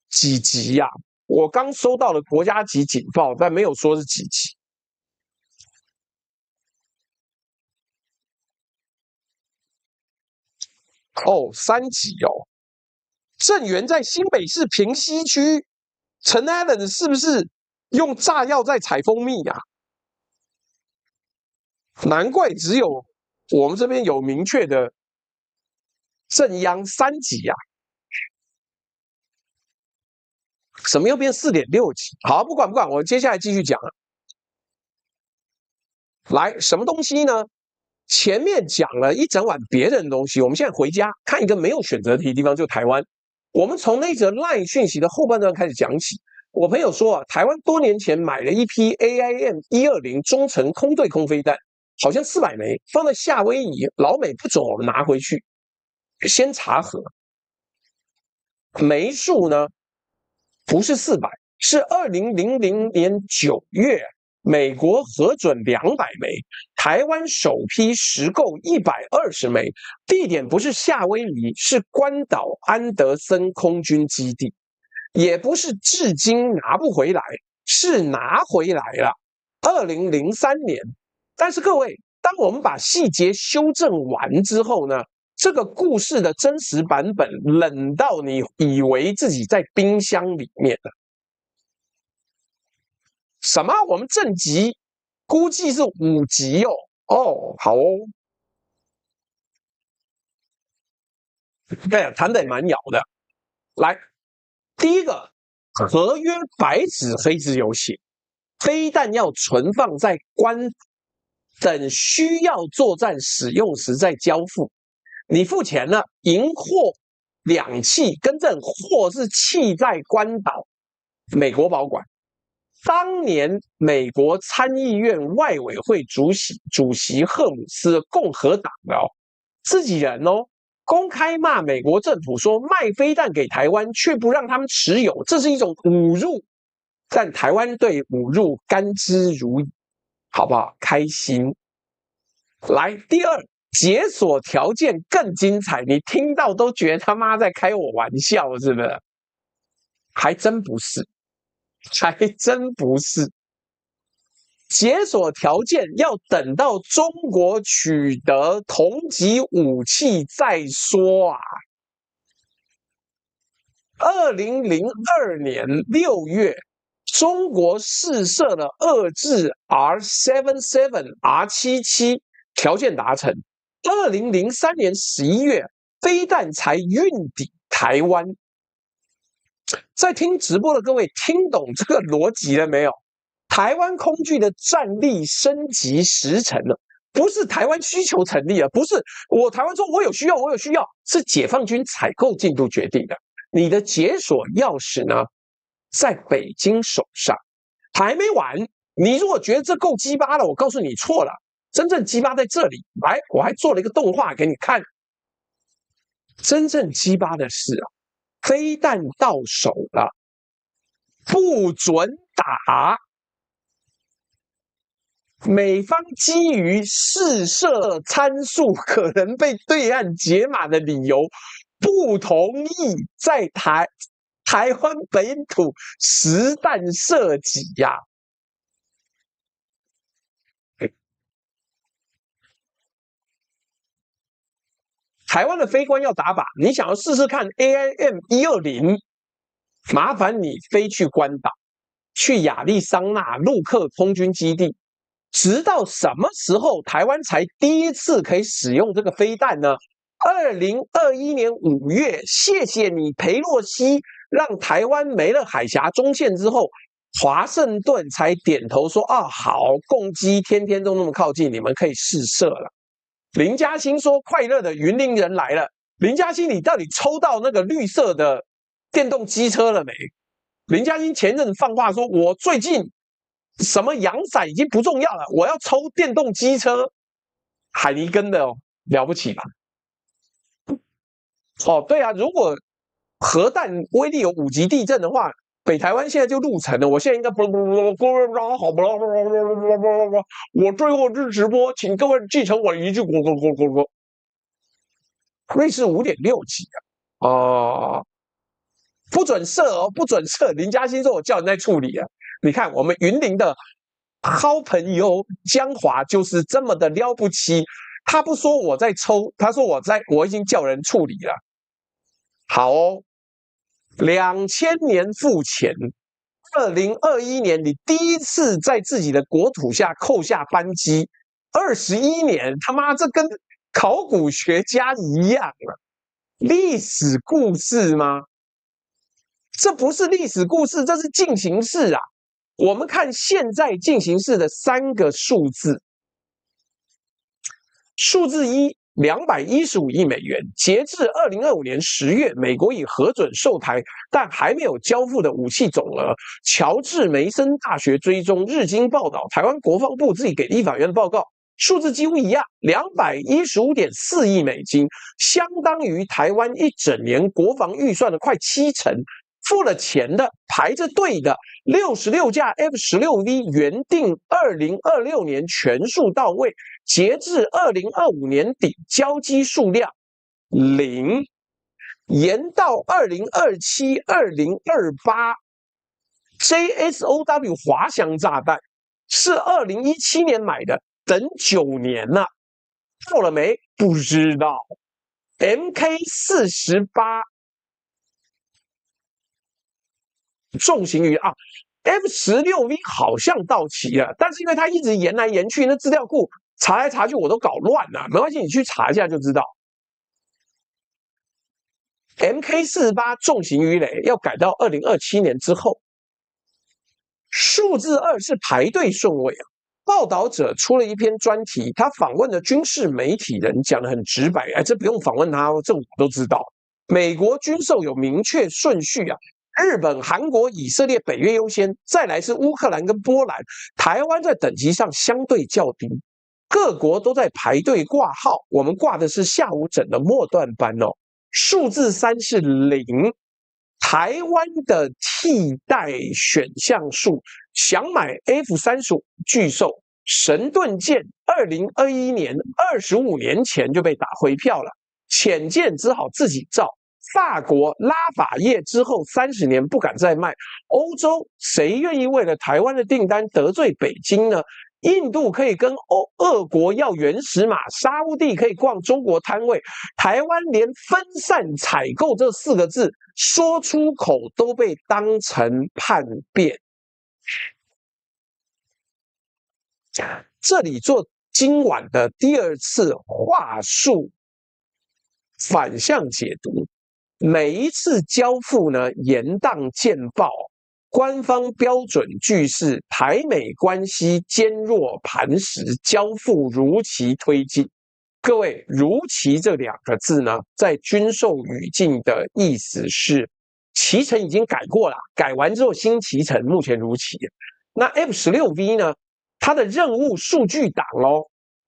几级呀？我刚收到了国家级警报，但没有说是几级。3级哦。震源在新北市平西区，陈 Allen 是不是用炸药在采蜂蜜啊？难怪只有我们这边有明确的震央3级啊。什么又变4.6级？好，不管，我接下来继续讲了。来，什么东西呢？前面讲了一整晚别人的东西，我们现在回家看一个没有选择题的地方，就台湾。我们从那则 LINE 讯息的后半段开始讲起。我朋友说台湾多年前买了一批 AIM-120中程空对空飞弹，好像400枚，放在夏威夷，老美不准我们拿回去，先查核。枚数呢，不是400，是2000年9月。美国核准200枚，台湾首批实购120枚，地点不是夏威夷，是关岛安德森空军基地，也不是至今拿不回来，是拿回来了。2003年，但是各位，当我们把细节修正完之后呢，这个故事的真实版本冷到你以为自己在冰箱里面了。什么？我们正极估计是5级哦。好哦。对，谈得也蛮咬的。来，第一个，合约白纸黑字有写，飞弹要存放在关等需要作战使用时再交付。你付钱了，银货两讫，更正，货是讫在关岛，美国保管。当年美国参议院外委会主席赫姆斯，共和党的自己人公开骂美国政府说卖飞弹给台湾却不让他们持有，这是一种侮辱。但台湾对侮辱甘之如饴，好不好？开心。来，第二，解锁条件更精彩，你听到都觉得他妈在开我玩笑，是不是？还真不是。还真不是，解锁条件要等到中国取得同级武器再说啊。2002年6月，中国试射了2制 R77、R77，条件达成。2003年11月，飞弹才运抵台湾。在听直播的各位，听懂这个逻辑了没有？台湾空军的战力升级10成了，不是台湾需求成立了，不是我台湾说我有需要，是解放军采购进度决定的。你的解锁钥匙呢，在北京手上，还没完。你如果觉得这够鸡巴了，我告诉你错了，真正鸡巴在这里。来，我还做了一个动画给你看，真正鸡巴的是飞弹到手了，不准打。美方基于试射参数可能被对岸解码的理由，不同意在台湾本土实弹射击呀。台湾的飞官要打靶，你想要试试看 AIM-120，麻烦你飞去关岛，去亚利桑那陆克空军基地。直到什么时候台湾才第一次可以使用这个飞弹呢？2021年5月，谢谢你裴洛西让台湾没了海峡中线之后，华盛顿才点头说好，共机天天都那么靠近，你们可以试射了。林嘉欣说快乐的云林人来了。林嘉欣，你到底抽到那个绿色的电动机车了没？林嘉欣前阵放话说，我最近什么阳伞已经不重要了，我要抽电动机车。海尼根的了不起吧？对啊，如果核弹威力有5级地震的话，北台湾现在就陆沉了。我现在应该我最后日直播，请各位继承我一句瑞士5.6级不准射不准射。林嘉欣说我叫人在处理啊。你看我们云林的好朋友江华就是这么的了不起，他不说我在抽，他说我已经叫人处理了。好2000年付钱，2021年你第一次在自己的国土下扣下扳机，21年，他妈这跟考古学家一样了，历史故事吗？这不是历史故事，这是进行式啊！我们看现在进行式的3个数字，数字1。215亿美元，截至2025年10月，美国已核准售台，但还没有交付的武器总额。乔治梅森大学追踪，日经报道，台湾国防部自己给立法院的报告，数字几乎一样，215.4亿美金，相当于台湾1整年国防预算的快70%。付了钱的，排着队的66架 F-16V 原定2026年全数到位，截至2025年底交机数量0，延到2027、2028。JSOW 滑翔炸弹是2017年买的，等9年了，到了没？不知道。MK48。重型鱼F-16V 好像到期了，但是因为它一直延来延去，那资料库查来查去我都搞乱了。没关系，你去查一下就知道。MK48重型鱼雷要改到2027年之后。数字2是排队顺位啊。报道者出了一篇专题，他访问了军事媒体人，讲得很直白，这不用访问他，这我都知道。美国军售有明确顺序啊，日本、韩国、以色列、北约优先，再来是乌克兰跟波兰，台湾在等级上相对较低，各国都在排队挂号，我们挂的是下午整的末段班哦。数字3是0。台湾的替代选项数，想买 F-35拒售，神盾舰2021年25年前就被打回票了，潜舰只好自己造。法国拉法叶之后30年不敢再卖，欧洲谁愿意为了台湾的订单得罪北京呢？印度可以跟俄国要原始码，沙烏地可以逛中国摊位，台湾连分散采购这4个字说出口都被当成叛变。这里做今晚的第2次话术反向解读，每一次交付呢，严当见报。官方标准句式，台美关系坚若磐石，交付如期推进。各位，如期这2个字呢，在军售语境的意思是，期程已经改过了，改完之后新期程目前如期。那 F-16V 呢，它的任务数据档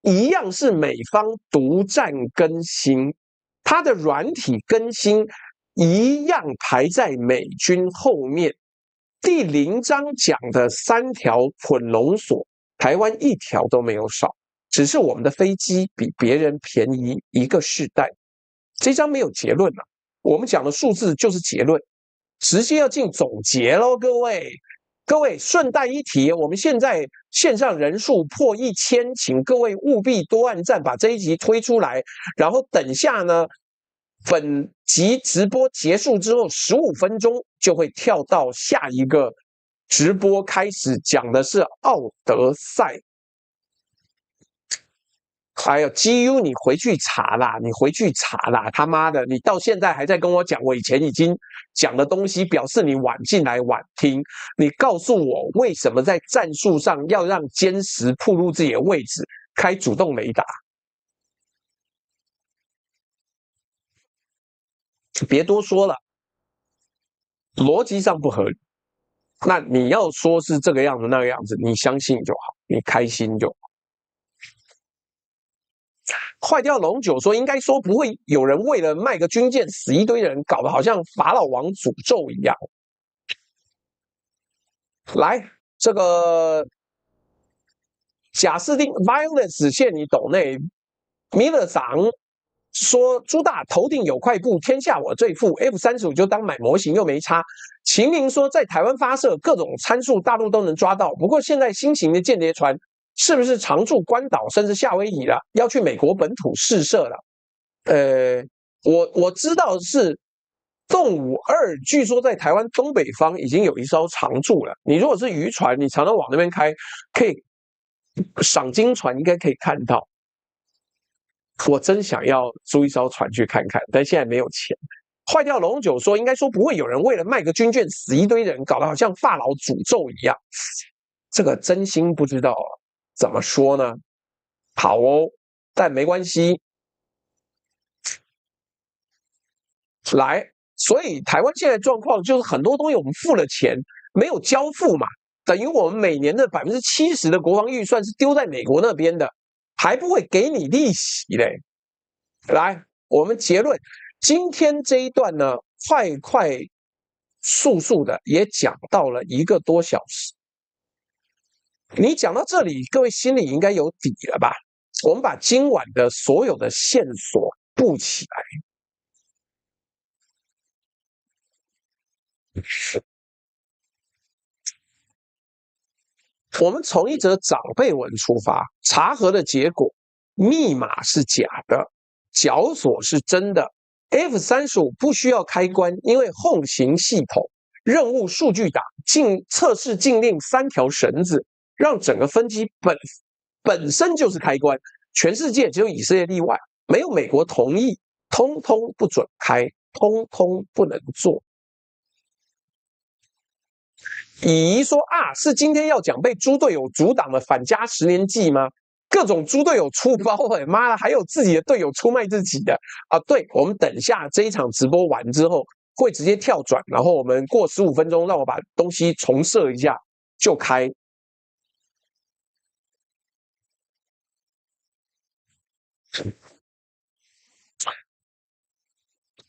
一样是美方独占更新，它的软体更新一样排在美军后面。第0章讲的3条捆龙锁，台湾1条都没有少，只是我们的飞机比别人便宜1个世代。这章没有结论了，我们讲的数字就是结论，直接要进总结咯，各位。各位顺带一提，我们现在线上人数破1000，请各位务必多按赞，把这一集推出来，然后等下呢，本集直播结束之后15分钟就会跳到下一个直播，开始讲的是奥德赛。还有 GU 你回去查啦，他妈的，你到现在还在跟我讲我以前已经讲的东西，表示你晚进来晚听。你告诉我为什么在战术上要让歼10暴露自己的位置，开主动雷达？别多说了，逻辑上不合理。那你要说是这个样子那个样子，你相信就好，你开心就好。坏掉龙九说，应该说不会有人为了卖个军舰死一堆人，搞得好像法老王诅咒一样。来，这个贾斯汀 Violence 谢你抖内米勒长说，朱大头顶有块布，天下我最富 ，F-35就当买模型又没差。秦明说，在台湾发射各种参数，大陆都能抓到。不过现在新型的间谍船是不是常驻关岛甚至夏威夷了？要去美国本土试射了？我知道是动武2，据说在台湾东北方已经有一艘常驻了。你如果是渔船，你常常往那边开，可以赏金船应该可以看到。我真想要租一艘船去看看，但现在没有钱。坏掉龙九说，应该说不会有人为了卖个军舰死一堆人，搞得好像法老诅咒一样。这个真心不知道怎么说呢？好哦，但没关系。来，所以台湾现在状况就是很多东西我们付了钱，没有交付嘛，等于我们每年的70%的国防预算是丢在美国那边的，还不会给你利息嘞。来，我们结论，今天这一段呢，快速的也讲到了1个多小时。你讲到这里，各位心里应该有底了吧？我们把今晚的所有的线索布起来。我们从一则长辈文出发，查核的结果，密码是假的，绞索是真的。F-35不需要开关，因为后勤系统、任务数据档、测试禁令3条绳子，让整个分机本身就是开关。全世界只有以色列例外，没有美国同意，通通不准开，通通不能做。乙仪说啊，是今天要讲被猪队友阻挡的反加10年计吗？各种猪队友出包妈的，还有自己的队友出卖自己的啊！对，我们等下这一场直播完之后会直接跳转，然后我们过15分钟，让我把东西重设一下就开。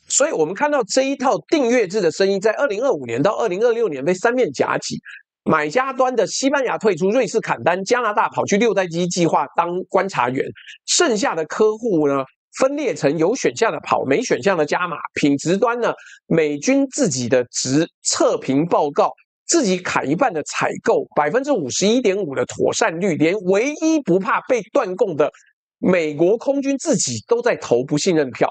所以我们看到这一套订阅制的生意，在2025年到2026年被三面夹击。买家端的西班牙退出，瑞士砍单，加拿大跑去6代机计划当观察员，剩下的客户呢分裂成有选项的跑，没选项的加码。品质端呢，美军自己的测评报告，自己砍一半的采购，51.5%的妥善率，连唯一不怕被断供的美国空军自己都在投不信任票。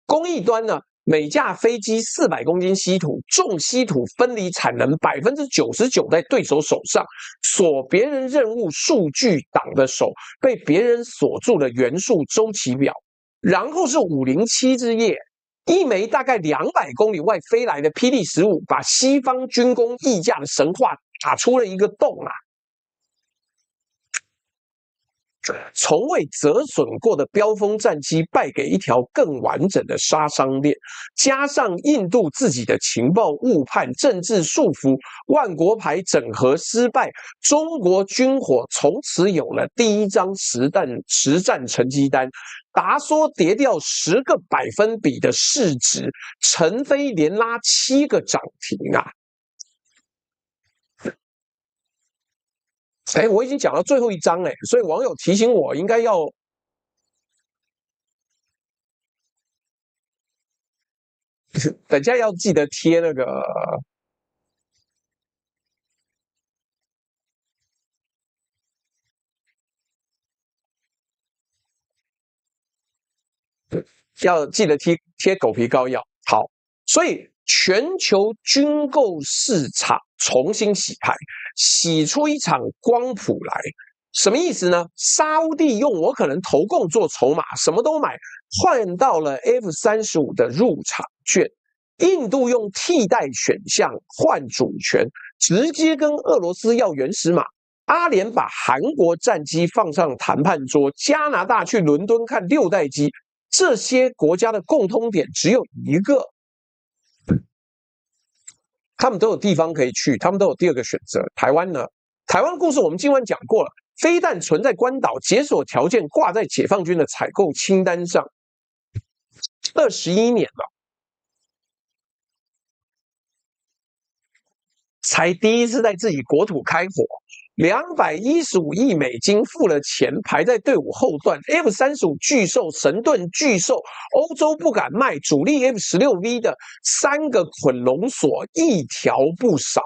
工艺端呢？每架飞机400公斤稀土，重稀土分离产能99%在对手手上，锁别人任务数据党的手，被别人锁住了元素周期表。然后是507之夜，一枚大概200公里外飞来的霹雳15，把西方军工溢价的神话打出了一个洞啊！从未折损过的标风战机败给一条更完整的杀伤链，加上印度自己的情报误判、政治束缚，万国牌整合失败，中国军火从此有了第一张实战成绩单。达缩跌掉10个百分比的市值，陈飞连拉7个涨停啊！我已经讲到最后一章所以网友提醒我应该要等下要记得贴那个要记得贴狗皮膏药。好，所以全球军购市场重新洗牌，洗出一场光谱来。什么意思呢？沙烏地用我可能投共做筹码，什么都买，换到了 F-35的入场券。印度用替代选项换主权，直接跟俄罗斯要原始码。阿联把韩国战机放上谈判桌，加拿大去伦敦看6代机。这些国家的共通点只有一个，他们都有地方可以去，他们都有第二个选择。台湾呢？台湾故事我们今晚讲过了，飞弹存在关岛，解锁条件挂在解放军的采购清单上，21年了，才第一次在自己国土开火。215亿美金付了钱，排在队伍后段。F-35巨兽、神盾巨兽，欧洲不敢卖，主力 F-16V 的3个捆龙锁一条不少。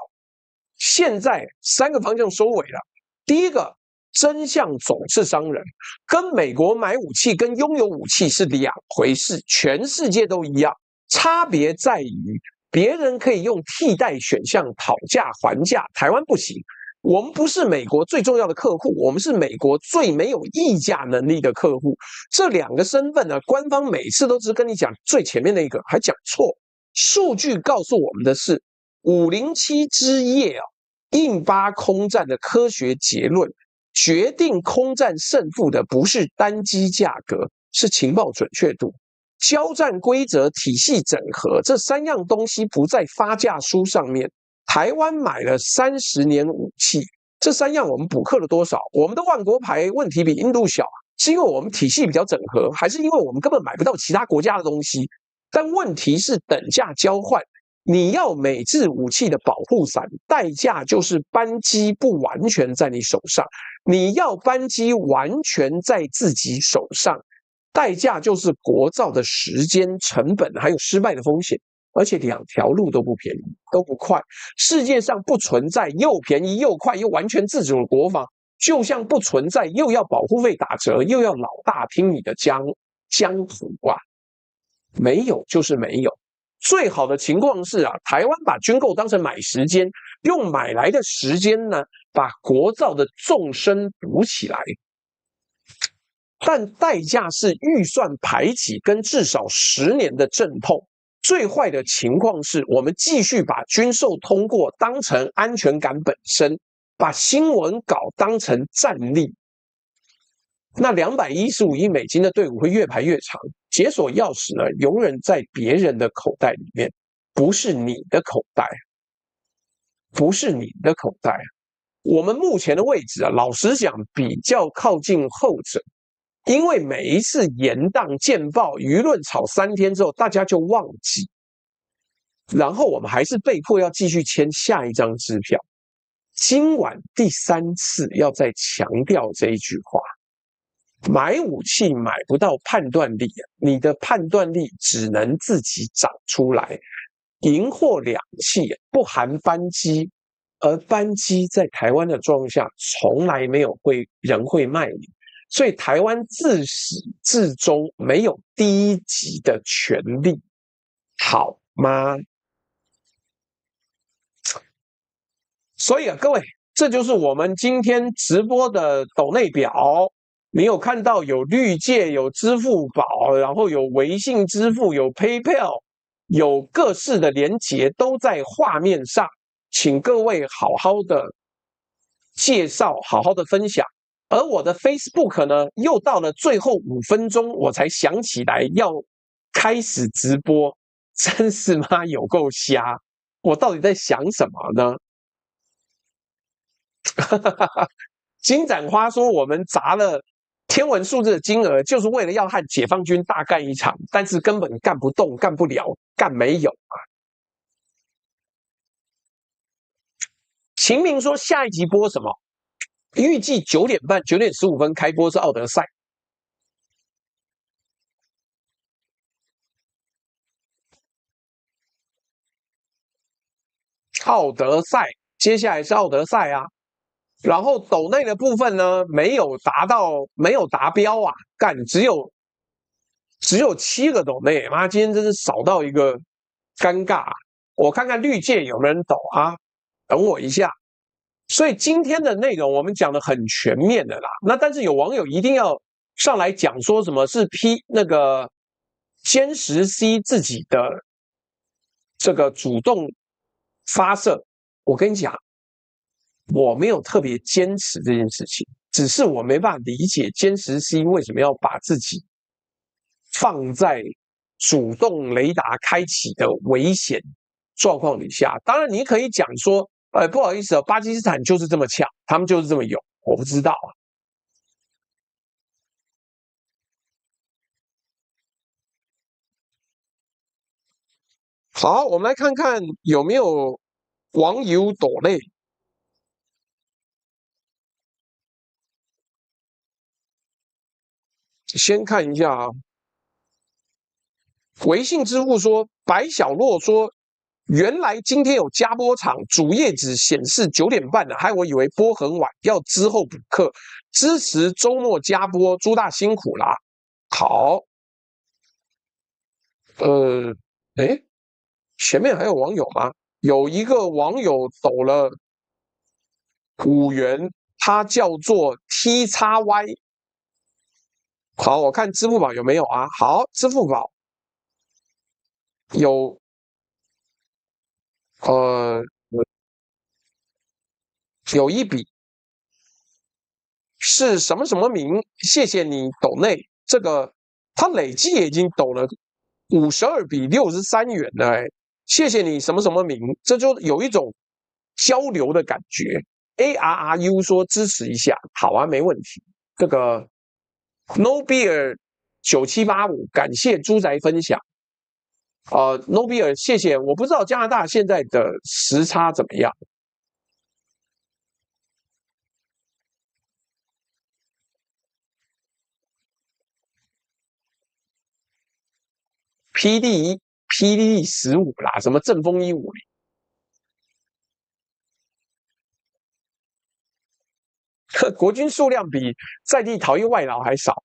现在3个方向收尾了。第一个，真相总是伤人，跟美国买武器跟拥有武器是2回事，全世界都一样，差别在于别人可以用替代选项讨价还价，台湾不行。我们不是美国最重要的客户，我们是美国最没有议价能力的客户。这2个身份呢，官方每次都只跟你讲最前面那一个，还讲错。数据告诉我们的是507之夜印巴空战的科学结论，决定空战胜负的不是单机价格，是情报准确度。交战规则体系整合，这3样东西不在发价书上面。台湾买了30年武器，这3样我们补课了多少？我们的万国牌问题比印度小，是因为我们体系比较整合，还是因为我们根本买不到其他国家的东西？但问题是等价交换，你要美制武器的保护伞，代价就是班机不完全在你手上；你要班机完全在自己手上，代价就是国造的时间成本，还有失败的风险。而且2条路都不便宜，都不快。世界上不存在又便宜又快又完全自主的国防，就像不存在又要保护费打折又要老大听你的江湖啊，没有就是没有。最好的情况是台湾把军购当成买时间，用买来的时间呢，把国造的纵深补起来。但代价是预算排挤跟至少10年的阵痛。最坏的情况是我们继续把军售通过当成安全感本身，把新闻稿当成战力。那215亿美金的队伍会越排越长，解锁钥匙呢，永远在别人的口袋里面，不是你的口袋，不是你的口袋。我们目前的位置啊，老实讲比较靠近后者，因为每一次延宕见报、舆论炒3天之后，大家就忘记，然后我们还是被迫要继续签下一张支票。今晚第3次要再强调这一句话。买武器买不到判断力，你的判断力只能自己长出来。银货两讫不含扳机，而扳机在台湾的状况下从来没有人会卖你，所以台湾自始至终没有第一级的权利，好吗？所以啊，各位，这就是我们今天直播的抖内表。你有看到有绿界、有支付宝，然后有微信支付、有 PayPal， 有各式的连结都在画面上，请各位好好的介绍，好好的分享。而我的 Facebook 呢，又到了最后5分钟，我才想起来要开始直播，真是妈有够瞎！我到底在想什么呢？金盏花说我们砸了天文数字的金额，就是为了要和解放军大干一场，但是根本干不动、干不了、干没有啊。秦明说下一集播什么？预计9点半、9点15分开播是奥德赛。奥德赛，接下来是奥德赛啊。然后斗内的部分呢，没有达标啊，只有7个斗内，妈，今天真是少到一个尴尬啊。我看看绿界有没有人抖啊，等我一下。所以今天的内容我们讲的很全面的啦。那但是有网友一定要上来讲说什么是那个歼10C 自己的这个主动发射，我跟你讲。我没有特别坚持这件事情，只是我没办法理解歼10C为什么要把自己放在主动雷达开启的危险状况底下。当然，你可以讲说，不好意思哦，巴基斯坦就是这么强，他们就是这么勇，我不知道啊。好，我们来看看有没有网友抖内。先看一下啊，微信支付说，白小洛说，原来今天有加播场，主页只显示9点半的，害我以为播很晚，要之后补课，支持周末加播，朱大辛苦啦。好，前面还有网友吗？有一个网友抖了5元，他叫做 TXY。好，我看支付宝有没有啊？好，支付宝有，有一笔是什么什么名？谢谢你抖内，这个他累计已经抖了52笔63元了，谢谢你什么什么名，这就有一种交流的感觉。ARRU 说支持一下，好啊，没问题。这个 No Beer 9785，感谢猪宅分享。No Beer， 谢谢。我不知道加拿大现在的时差怎么样。PD 15啦，什么正风150。国军数量比在地逃逸外劳还少。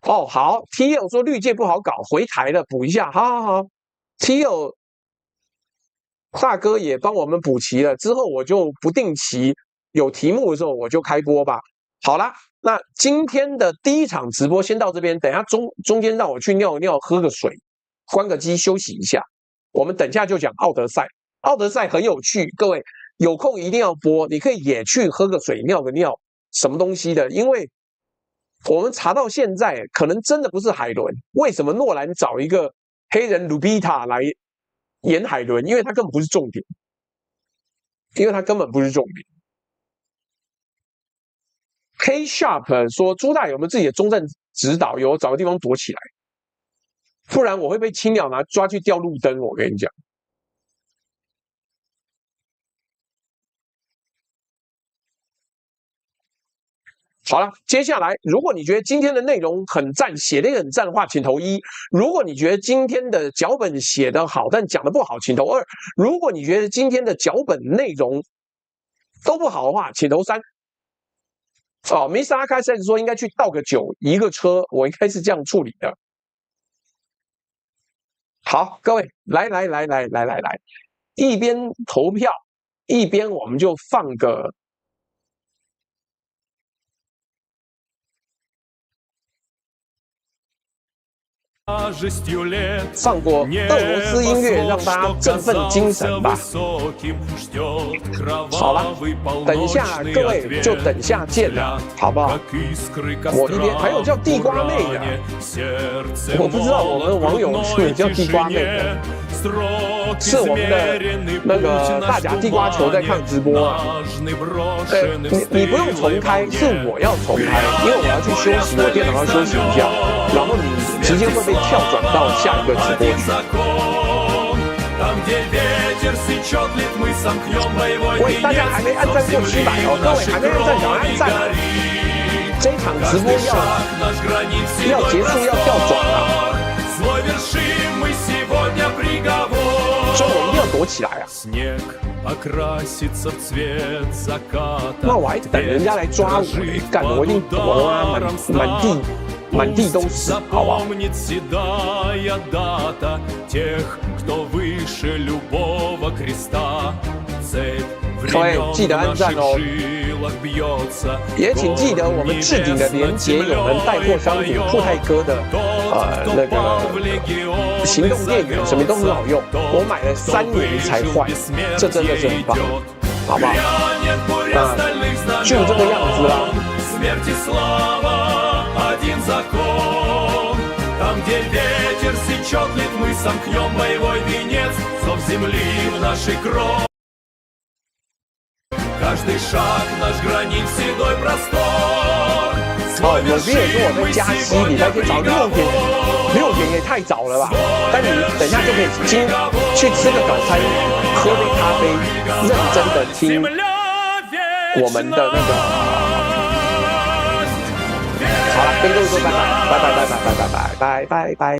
好 ，T.O 说绿界不好搞，回台了，补一下，好 ，T.O 大哥也帮我们补齐了，之后我就不定期有题目的时候我就开播吧。好啦，那今天的第1场直播先到这边，等一下中间让我去尿尿喝个水，关个机休息一下。我们等一下就讲奥德赛，奥德赛很有趣，各位有空一定要播，你可以也去喝个水、尿个尿，什么东西的，因为我们查到现在，可能真的不是海伦。为什么诺兰找一个黑人鲁比塔来演海伦？因为他根本不是重点，因为他根本不是重点。K Sharp 说朱大有没有自己的中正指导？有，找个地方躲起来，不然我会被青鸟抓去吊路灯。我跟你讲。好了，接下来，如果你觉得今天的内容很赞，写的也很赞的话，请投1；如果你觉得今天的脚本写得好，但讲得不好，请投2；如果你觉得今天的脚本内容都不好的话，请投3。哦 ，Mr. 阿开始说应该去倒个酒，移个车，我应该是这样处理的。好，各位，来，一边投票，一边我们就放个。放过俄罗斯音乐，让大家振奋精神吧。好了，等一下，各位就等下见了，好不好？我一边还有叫地瓜妹的，我不知道我们网友是不是叫地瓜妹的，是我们的那个大甲地瓜球在看直播啊。你不用重开，是我要重开，因为我要去休息，我电脑要休息一下，然后你直接会被跳转到下一个直播去。喂，大家还没按赞过700哦，各位还没按赞，赶快按赞啊！这一场直播要结束，要跳转了，所以我一定要躲起来啊！那我还等人家来抓我，干我一定躲啊，满地都是，好不好？各位记得按赞哦，也请记得我们置顶的连结有人带货商品酷泰哥的那个行动电源，什么都很好用，我买了3年才换，这真的是很棒，好不好？就这个样子啦。Там, где ветер сечет лет, мы сомкнем боевой венец, зов земли в нашей крови. Каждый шаг наш гранит седой простор. 哦，有些人说我在加息，你才可以找6点也太早了吧？但你等一下就可以去吃个早餐，喝杯咖啡，认真的听我们的那个。好了，跟各位说拜拜，拜拜。